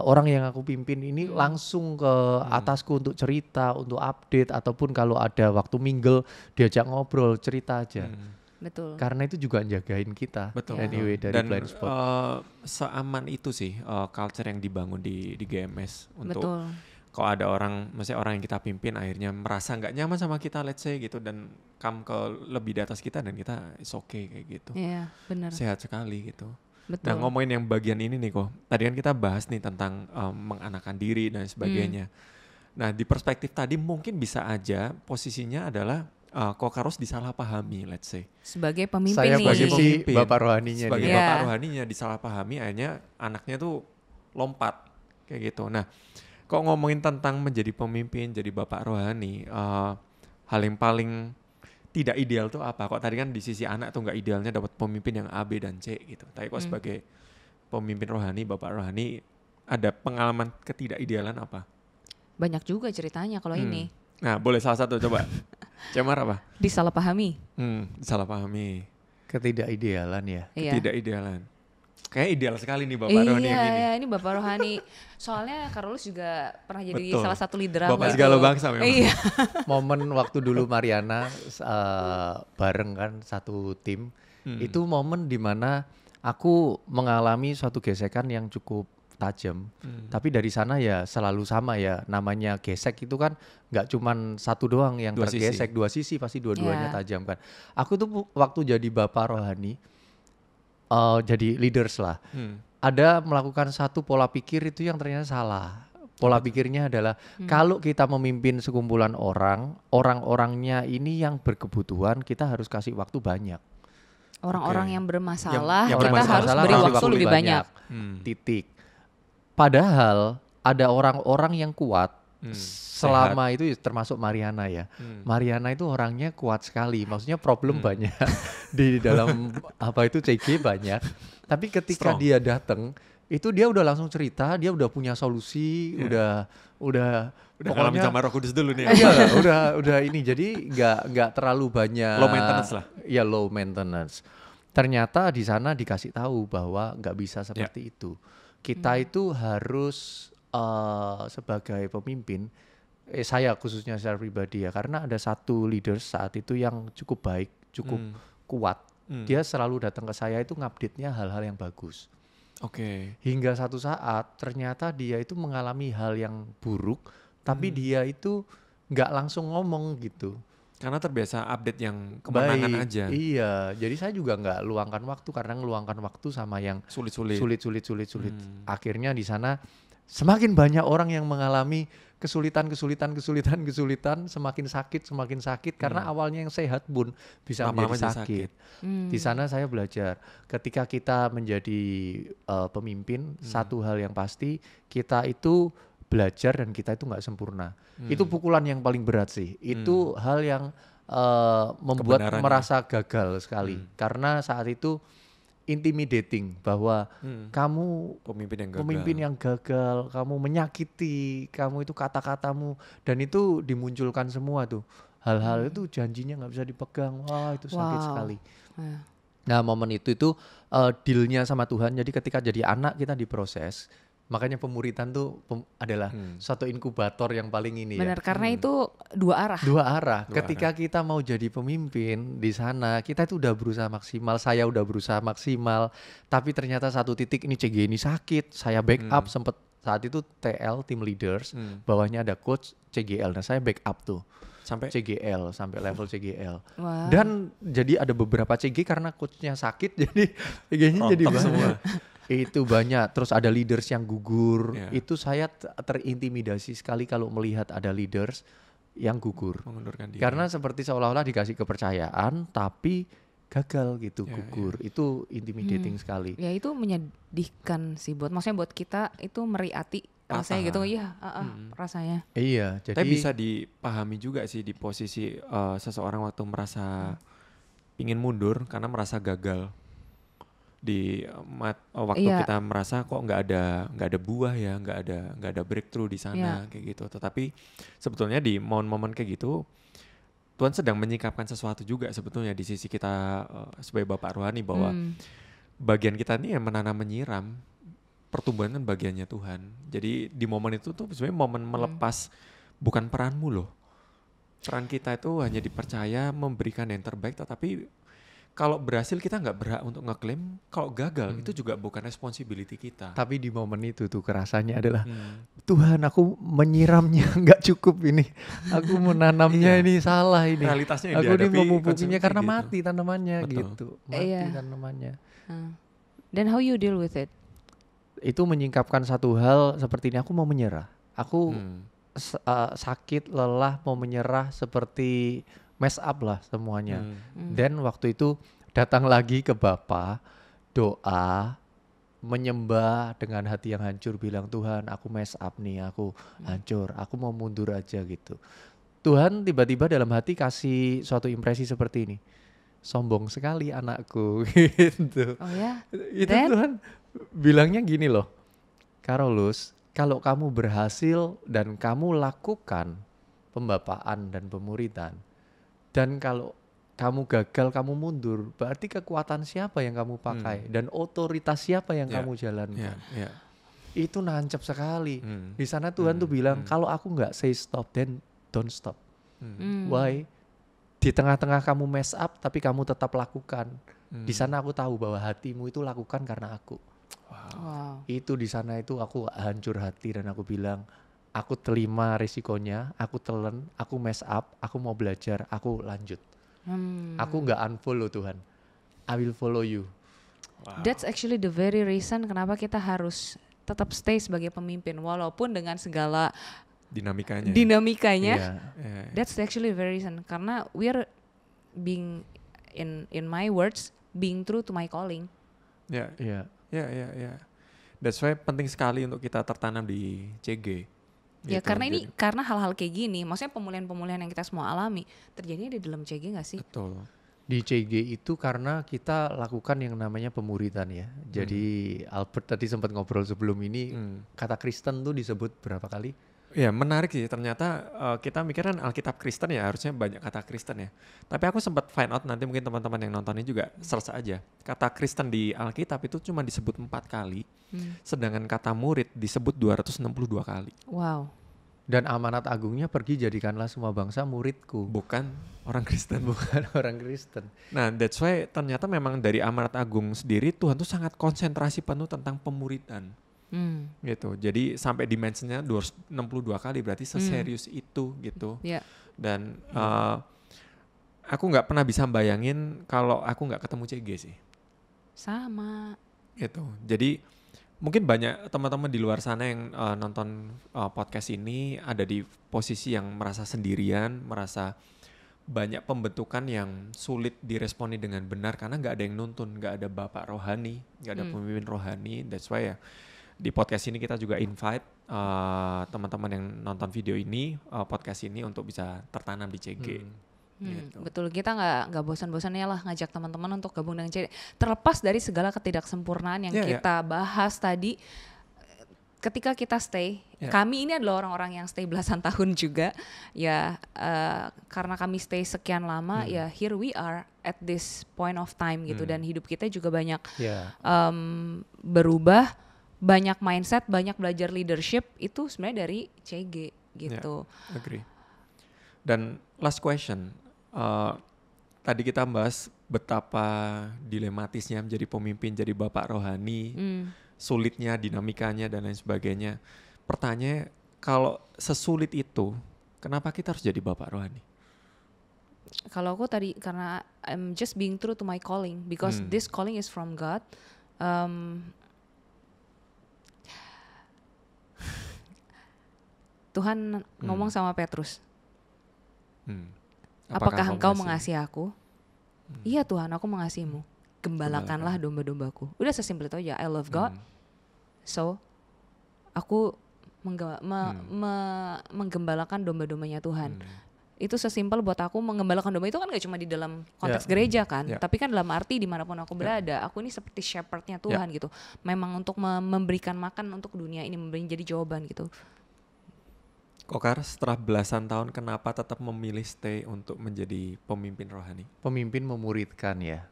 orang yang aku pimpin ini langsung ke atasku untuk cerita, untuk update, ataupun kalau ada waktu mingle diajak ngobrol, cerita aja. Betul. Karena itu juga jagain kita. Betul. Anyway dari Dan blind spot. seaman itu sih culture yang dibangun di GMS untuk Betul. kalau ada orang, maksudnya orang yang kita pimpin akhirnya merasa nggak nyaman sama kita, let's say gitu, dan come ke lebih di atas kita dan kita it's okay kayak gitu. Iya, benar. Sehat sekali gitu. Betul. Nah ngomongin yang bagian ini nih kok, tadi kan kita bahas nih tentang menganakan diri dan sebagainya. Nah di perspektif tadi mungkin bisa aja posisinya adalah kok harus disalahpahami, let's say. Sebagai pemimpin Saya nih. posisi Pemimpin. bapak rohaninya Sebagai nih. Iya. bapak rohaninya disalahpahami, akhirnya anaknya tuh lompat kayak gitu. Nah kok ngomongin tentang menjadi pemimpin, jadi bapak rohani, hal yang paling tidak ideal tuh apa? Kok tadi kan di sisi anak tuh nggak idealnya dapat pemimpin yang A, B, dan C gitu. Tapi kok sebagai pemimpin rohani, bapak rohani, ada pengalaman ketidakidealan apa? Banyak juga ceritanya kalau ini. Nah boleh salah satu coba. Cemar apa? Disalahpahami. Disalahpahami. Ketidakidealan ya. Iya. Ketidakidealan. Kayak ideal sekali nih bapak rohani yang ini. Iya, ini Bapak Rohani. Soalnya Carlos juga pernah jadi Betul. salah satu leader Bapak aku. segala bangsa memang. Iya. Momen waktu dulu Mariana bareng kan satu tim, itu momen dimana aku mengalami suatu gesekan yang cukup tajam. Tapi dari sana ya selalu sama ya, namanya gesek itu kan nggak cuman satu doang yang Dua tergesek, dua sisi pasti dua-duanya Ya. tajam kan. Aku tuh waktu jadi bapak rohani, jadi leaders lah, ada melakukan satu pola pikir itu yang ternyata salah. Pola pikirnya adalah kalau kita memimpin sekumpulan orang, orang-orangnya ini yang berkebutuhan, kita harus kasih waktu banyak. Orang-orang yang bermasalah, Yang kita bermasalah harus Masalah beri kasih waktu lebih banyak. Titik. Padahal ada orang-orang yang kuat selama itu termasuk Mariana ya. Mariana itu orangnya kuat sekali. Maksudnya problem banyak di dalam apa itu CG banyak. Tapi ketika Strong. dia datang itu dia udah langsung cerita, dia udah punya solusi, udah Udah ngalamin sama Roh Kudus dulu nih. iya, udah ini jadi nggak terlalu banyak Low maintenance lah. Iya, low maintenance. Ternyata di sana dikasih tahu bahwa nggak bisa seperti itu. Kita itu harus sebagai pemimpin, saya khususnya secara pribadi ya, karena ada satu leader saat itu yang cukup baik, cukup kuat. Dia selalu datang ke saya itu ngupdate-nya hal-hal yang bagus. Oke. Hingga satu saat ternyata dia itu mengalami hal yang buruk, tapi dia itu nggak langsung ngomong gitu. Karena terbiasa update yang kemenangan Baik, aja. iya. Jadi saya juga nggak luangkan waktu karena ngeluangkan waktu sama yang Sulit-sulit. sulit. Akhirnya di sana semakin banyak orang yang mengalami kesulitan, semakin sakit karena awalnya yang sehat pun bisa Lama-lama menjadi jadi sakit. Di sana saya belajar ketika kita menjadi pemimpin, satu hal yang pasti kita itu belajar dan kita itu nggak sempurna. Itu pukulan yang paling berat sih. Itu hal yang membuat Kebenarannya. merasa gagal sekali karena saat itu intimidating bahwa kamu Pemimpin yang gagal. kamu menyakiti, kamu itu kata-katamu dan itu dimunculkan semua tuh. Hal-hal itu janjinya nggak bisa dipegang. Wah, itu sakit sekali. Nah, momen itu dealnya sama Tuhan. Jadi ketika jadi anak kita diproses. Makanya pemuritan tuh adalah suatu inkubator yang paling ini Benar, ya. karena itu dua arah. Dua arah. Ketika kita mau jadi pemimpin di sana, kita itu udah berusaha maksimal. Saya udah berusaha maksimal. Tapi ternyata satu titik ini CG ini sakit. Saya backup sempet saat itu TL team leaders. Bawahnya ada coach CGL. Nah saya backup tuh. Sampai CGL sampai level CGL. Wah. Dan jadi ada beberapa CG karena coachnya sakit. Jadi CG-nya jadi rontok banyak. semua. Itu banyak. Terus ada leaders yang gugur. Yeah. Itu saya terintimidasi sekali kalau melihat ada leaders yang gugur. Mengundurkan diri. Karena seperti seolah-olah dikasih kepercayaan tapi gagal gitu, gugur. Itu intimidating sekali. Ya itu menyedihkan sih maksudnya buat kita itu meriati rasanya gitu. Iya, rasanya. Iya, jadi Tapi bisa dipahami juga sih di posisi seseorang waktu merasa ingin mundur karena merasa gagal di waktu Iya. kita merasa kok nggak ada buah ya, nggak ada breakthrough di sana kayak gitu. Tetapi sebetulnya di momen-momen kayak gitu Tuhan sedang menyingkapkan sesuatu juga sebetulnya di sisi kita sebagai Bapak Rohani bahwa bagian kita ini yang menanam menyiram, pertumbuhan kan bagiannya Tuhan. Jadi di momen itu tuh sebenarnya momen melepas bukan peranmu loh. Peran kita itu hanya dipercaya memberikan yang terbaik, tetapi kalau berhasil kita nggak berhak untuk ngeklaim, kalau gagal itu juga bukan responsibility kita. tapi di momen itu tuh kerasanya adalah Tuhan aku menyiramnya nggak cukup ini. Aku menanamnya ini salah ini. Realitasnya yang Aku ini dihadapi memupukinya konsumsi karena gitu. mati tanamannya Betul. gitu. Mati Iya. tanamannya. Dan how you deal with it? Itu menyingkapkan satu hal seperti ini, aku mau menyerah. Aku sakit, lelah, mau menyerah seperti mess up lah semuanya. Dan waktu itu datang lagi ke Bapa, doa, menyembah dengan hati yang hancur, bilang Tuhan aku mess up nih, aku hancur, aku mau mundur aja gitu. Tuhan tiba-tiba dalam hati kasih suatu impresi seperti ini, sombong sekali anakku gitu. Oh ya? Itu Then? Tuhan bilangnya gini loh, Carolus, kalau kamu berhasil dan kamu lakukan pembapaan dan pemuritan, dan kalau kamu gagal, kamu mundur, berarti kekuatan siapa yang kamu pakai dan otoritas siapa yang kamu jalankan. Itu nancep sekali. Di sana Tuhan tuh bilang, kalau aku nggak say stop, then don't stop. Why? Di tengah-tengah kamu mess up, tapi kamu tetap lakukan. Di sana aku tahu bahwa hatimu itu lakukan karena aku. Wow. Itu di sana itu aku hancur hati dan aku bilang, aku terima risikonya, aku telan, aku mess up, aku mau belajar, aku lanjut. Aku nggak unfollow Tuhan, I will follow you. That's actually the very reason kenapa kita harus tetap stay sebagai pemimpin walaupun dengan segala Dinamikanya. dinamikanya. Iya. That's actually the very reason karena we're being in my words being true to my calling. Ya. Iya. That's why penting sekali untuk kita tertanam di CG. Ya Gitu. karena ini karena hal-hal kayak gini, maksudnya pemulihan-pemulihan yang kita semua alami terjadinya di dalam CG nggak sih? Betul. Di CG itu karena kita lakukan yang namanya pemuritan ya. Jadi Albert tadi sempat ngobrol sebelum ini, kata Kristen tuh disebut berapa kali? Ya menarik sih, ternyata kita mikirin Alkitab Kristen ya harusnya banyak kata Kristen ya. Tapi aku sempat find out, nanti mungkin teman-teman yang nonton ini juga search aja. Kata Kristen di Alkitab itu cuma disebut 4 kali, sedangkan kata murid disebut 262 kali. Wow. Dan amanat agungnya pergi jadikanlah semua bangsa muridku. Bukan orang Kristen. Bukan orang Kristen. Nah that's why ternyata memang dari amanat agung sendiri Tuhan tuh sangat konsentrasi penuh tentang pemuridan. Gitu. Jadi sampai dimensinya 262 kali berarti seserius itu gitu. Yeah. Dan aku nggak pernah bisa bayangin kalau aku nggak ketemu CG sih. Sama. Gitu. Jadi mungkin banyak teman-teman di luar sana yang nonton podcast ini ada di posisi yang merasa sendirian, merasa banyak pembentukan yang sulit diresponi dengan benar karena nggak ada yang nuntun, nggak ada bapak rohani, nggak ada pemimpin rohani. That's why ya di podcast ini kita juga invite teman-teman yang nonton video ini, podcast ini untuk bisa tertanam di CG. Gitu. Betul, kita nggak bosan-bosannya lah ngajak teman-teman untuk gabung dengan CG. Terlepas dari segala ketidaksempurnaan yang kita bahas tadi, ketika kita stay, kami ini adalah orang-orang yang stay belasan tahun juga, ya karena kami stay sekian lama, ya here we are at this point of time gitu, dan hidup kita juga banyak berubah. Banyak mindset, banyak belajar leadership itu sebenarnya dari CG gitu. Yeah, agree. Dan last question, tadi kita bahas betapa dilematisnya menjadi pemimpin, jadi bapak rohani, sulitnya, dinamikanya dan lain sebagainya. Pertanyaannya, kalau sesulit itu, kenapa kita harus jadi bapak rohani? Kalau aku tadi karena I'm just being true to my calling, because this calling is from God. Tuhan ngomong sama Petrus, apakah engkau mengasihi aku? Iya Tuhan, aku mengasihimu. Gembalakanlah domba-dombaku. Udah sesimpel itu aja. I love God, so aku menggembalakan domba-dombanya Tuhan. Itu sesimpel buat aku. Menggembalakan domba itu kan gak cuma di dalam konteks gereja kan, tapi kan dalam arti dimanapun aku berada, aku ini seperti shepherdnya Tuhan gitu. Memang untuk memberikan makan untuk dunia ini, menjadi jawaban gitu. Kokar, setelah belasan tahun kenapa tetap memilih stay untuk menjadi pemimpin rohani? Pemimpin memuridkan ya.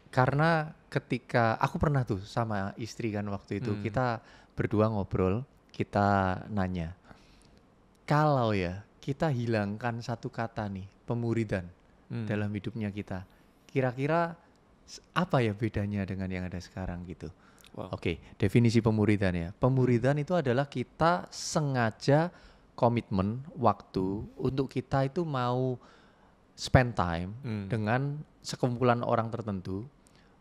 Karena ketika aku pernah tuh sama istri kan waktu itu, kita berdua ngobrol, kita nanya, kalau ya kita hilangkan satu kata nih, pemuridan dalam hidupnya kita, kira-kira apa ya bedanya dengan yang ada sekarang gitu. Oke, definisi pemuridan ya. Pemuridan itu adalah kita sengaja komitmen waktu untuk kita itu mau spend time dengan sekumpulan orang tertentu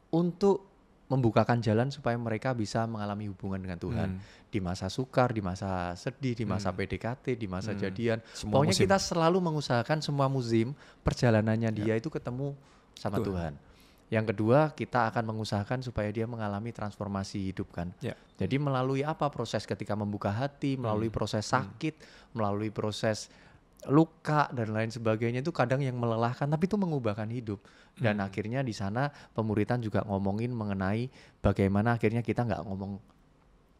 untuk membukakan jalan supaya mereka bisa mengalami hubungan dengan Tuhan di masa sukar, di masa sedih, di masa PDKT, di masa jadian. Semua Pokoknya musim. kita selalu mengusahakan semua musim perjalanannya dia itu ketemu sama Tuhan. Yang kedua, kita akan mengusahakan supaya dia mengalami transformasi hidup kan. Jadi melalui apa proses ketika membuka hati, melalui proses sakit, melalui proses luka dan lain sebagainya, itu kadang yang melelahkan tapi itu mengubahkan hidup. Dan akhirnya di sana pemuritan juga ngomongin mengenai bagaimana akhirnya kita nggak ngomong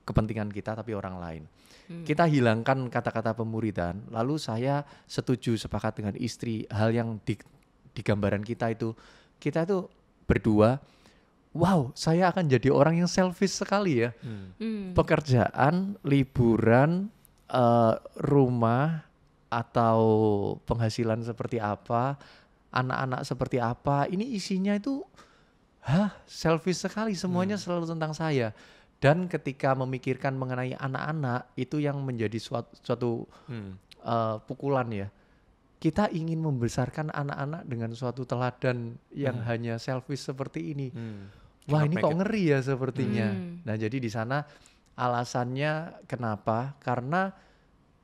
kepentingan kita tapi orang lain. Kita hilangkan kata-kata pemuritan, lalu saya setuju sepakat dengan istri hal yang di gambaran kita itu berdua, wow, saya akan jadi orang yang selfish sekali ya. Pekerjaan, liburan, rumah, atau penghasilan seperti apa, anak-anak seperti apa, ini isinya itu selfish sekali, semuanya selalu tentang saya. Dan ketika memikirkan mengenai anak-anak, itu yang menjadi suatu pukulan ya. Kita ingin membesarkan anak-anak dengan suatu teladan yang hanya selfish seperti ini. Wah, ini kok ngeri ya sepertinya. Nah, jadi di sana alasannya kenapa? Karena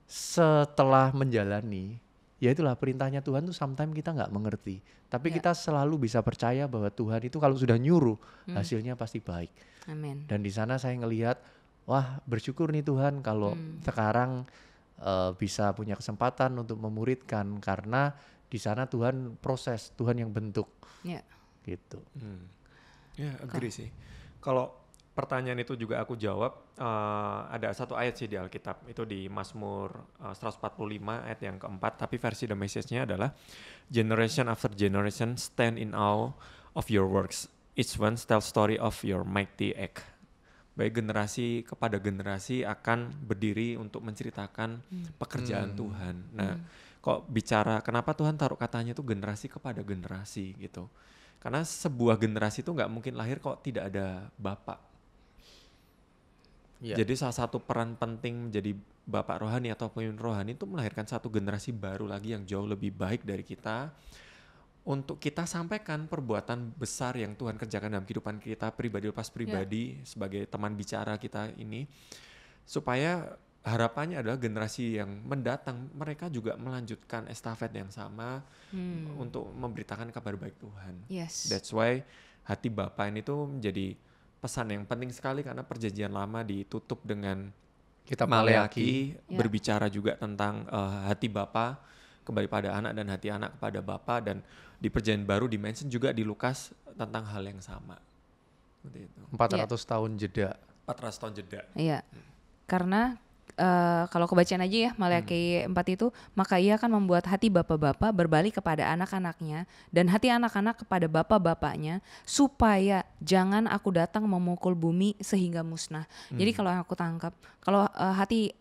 setelah menjalani, ya itulah perintahnya Tuhan tuh sometimes kita nggak mengerti. Tapi kita selalu bisa percaya bahwa Tuhan itu kalau sudah nyuruh, hasilnya pasti baik. Amin. Dan di sana saya ngelihat, wah bersyukur nih Tuhan kalau sekarang bisa punya kesempatan untuk memuridkan, karena di sana Tuhan proses, Tuhan yang bentuk, gitu. Ya agree sih. Kalau pertanyaan itu juga aku jawab. Ada satu ayat sih di Alkitab, itu di Mazmur 145 ayat yang keempat, tapi versi The Message-nya adalah generation after generation stand in awe of your works, each one tells story of your mighty act. Baik generasi kepada generasi akan berdiri untuk menceritakan pekerjaan Tuhan. Nah, kok bicara kenapa Tuhan taruh katanya itu generasi kepada generasi gitu. Karena sebuah generasi itu nggak mungkin lahir kok tidak ada bapak. Ya. Jadi salah satu peran penting menjadi bapak rohani atau pemimpin rohani itu melahirkan satu generasi baru lagi yang jauh lebih baik dari kita, untuk kita sampaikan perbuatan besar yang Tuhan kerjakan dalam kehidupan kita pribadi lepas pribadi sebagai teman bicara kita ini, supaya harapannya adalah generasi yang mendatang mereka juga melanjutkan estafet yang sama untuk memberitakan kabar baik Tuhan. Yes. That's why hati Bapa ini tuh menjadi pesan yang penting sekali, karena perjanjian lama ditutup dengan Kitab Maleaki, Ya. berbicara juga tentang hati Bapa kembali pada anak dan hati anak kepada Bapa, dan di perjanjian baru di-mention juga di Lukas tentang hal yang sama. Seperti itu. 400 tahun jeda. 400 tahun jeda. Iya. Karena kalau kebacaan aja ya Maleaki 4 itu, maka ia akan membuat hati bapak-bapak berbalik kepada anak-anaknya dan hati anak-anak kepada bapak-bapaknya, supaya jangan aku datang memukul bumi sehingga musnah. Jadi kalau yang aku tangkap, kalau hati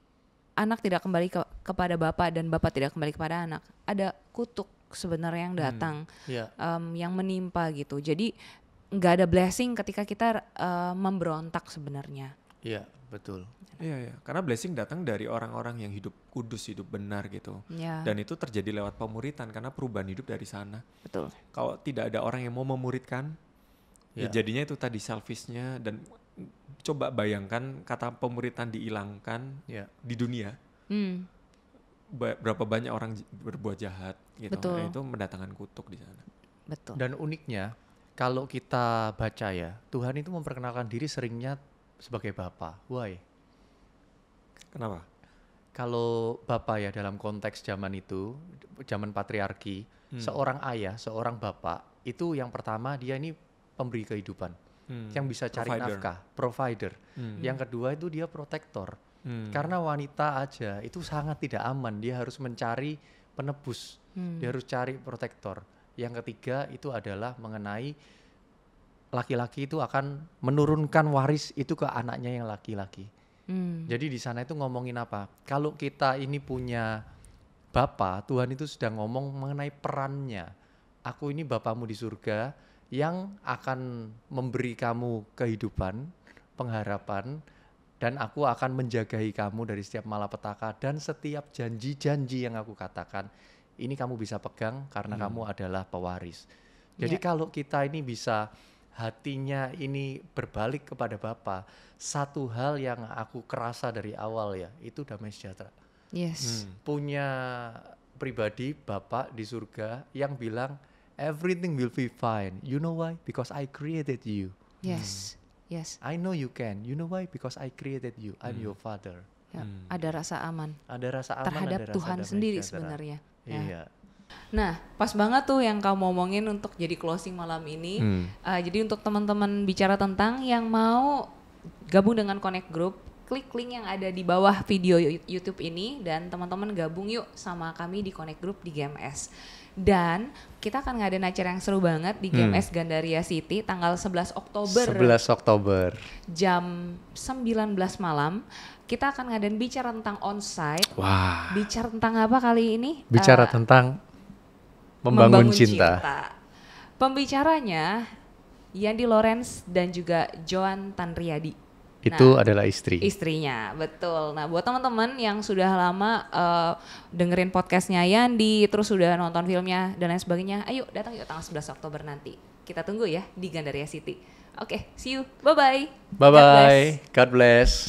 anak tidak kembali kepada bapak dan bapak tidak kembali kepada anak, ada kutuk sebenarnya yang datang, Ya. yang menimpa gitu. Jadi nggak ada blessing ketika kita memberontak sebenarnya. Iya, betul. Iya, karena blessing datang dari orang-orang yang hidup kudus, hidup benar gitu. Ya, Dan itu terjadi lewat pemuritan, karena perubahan hidup dari sana. betul. Kalau tidak ada orang yang mau memuridkan, ya Ya. jadinya itu tadi selfishnya. Dan coba bayangkan kata pemuritan dihilangkan Ya. di dunia, berapa banyak orang berbuat jahat gitu. Betul. Nah, itu mendatangkan kutuk di sana. Betul. Dan uniknya, kalau kita baca ya, Tuhan itu memperkenalkan diri seringnya sebagai Bapa. Why? Kenapa? Kalau Bapa ya dalam konteks zaman itu, zaman patriarki, seorang ayah, seorang bapak, itu yang pertama dia ini pemberi kehidupan. Yang bisa cari Provider. nafkah, provider. Yang kedua itu dia protektor. Karena wanita aja itu sangat tidak aman, dia harus mencari penebus, dia harus cari protektor. Yang ketiga itu adalah mengenai laki-laki itu akan menurunkan waris itu ke anaknya yang laki-laki. Jadi di sana itu ngomongin apa? Kalau kita ini punya Bapa, Tuhan itu sedang ngomong mengenai perannya. Aku ini Bapamu di surga yang akan memberi kamu kehidupan, pengharapan, dan aku akan menjagai kamu dari setiap malapetaka, dan setiap janji-janji yang aku katakan, ini kamu bisa pegang karena kamu adalah pewaris. Jadi kalau kita ini bisa hatinya ini berbalik kepada Bapa, satu hal yang aku kerasa dari awal ya, itu damai sejahtera. Yes. Punya pribadi Bapak di surga yang bilang everything will be fine. You know why? Because I created you. Yes. Yes. I know you can. You know why? Because I created you. I'm your father. Ya, ada rasa aman Ada rasa aman, terhadap ada rasa Tuhan damai sendiri sejahtera. sebenarnya. Ya. Iya. Nah, pas banget tuh yang kamu omongin untuk jadi closing malam ini. Jadi untuk teman-teman bicara tentang yang mau gabung dengan Connect Group, klik link yang ada di bawah video YouTube ini dan teman-teman gabung yuk sama kami di Connect Group di GMS. Dan kita akan ngadain acara yang seru banget di GMS Gandaria City tanggal 11 Oktober 11 Oktober. jam 19 malam. Kita akan ngadain bicara tentang onsite. Wah. Bicara tentang apa kali ini? Bicara tentang membangun cinta. Pembicaranya Yandi Lawrence dan juga Joan Tanriadi. Itu adalah istri. Istrinya, betul. Nah, buat teman-teman yang sudah lama dengerin podcastnya Yandi, terus sudah nonton filmnya dan lain sebagainya, ayo datang yuk tanggal 11 Oktober nanti. Kita tunggu ya di Gandaria City. Oke, see you. Bye-bye. Bye-bye. God bless.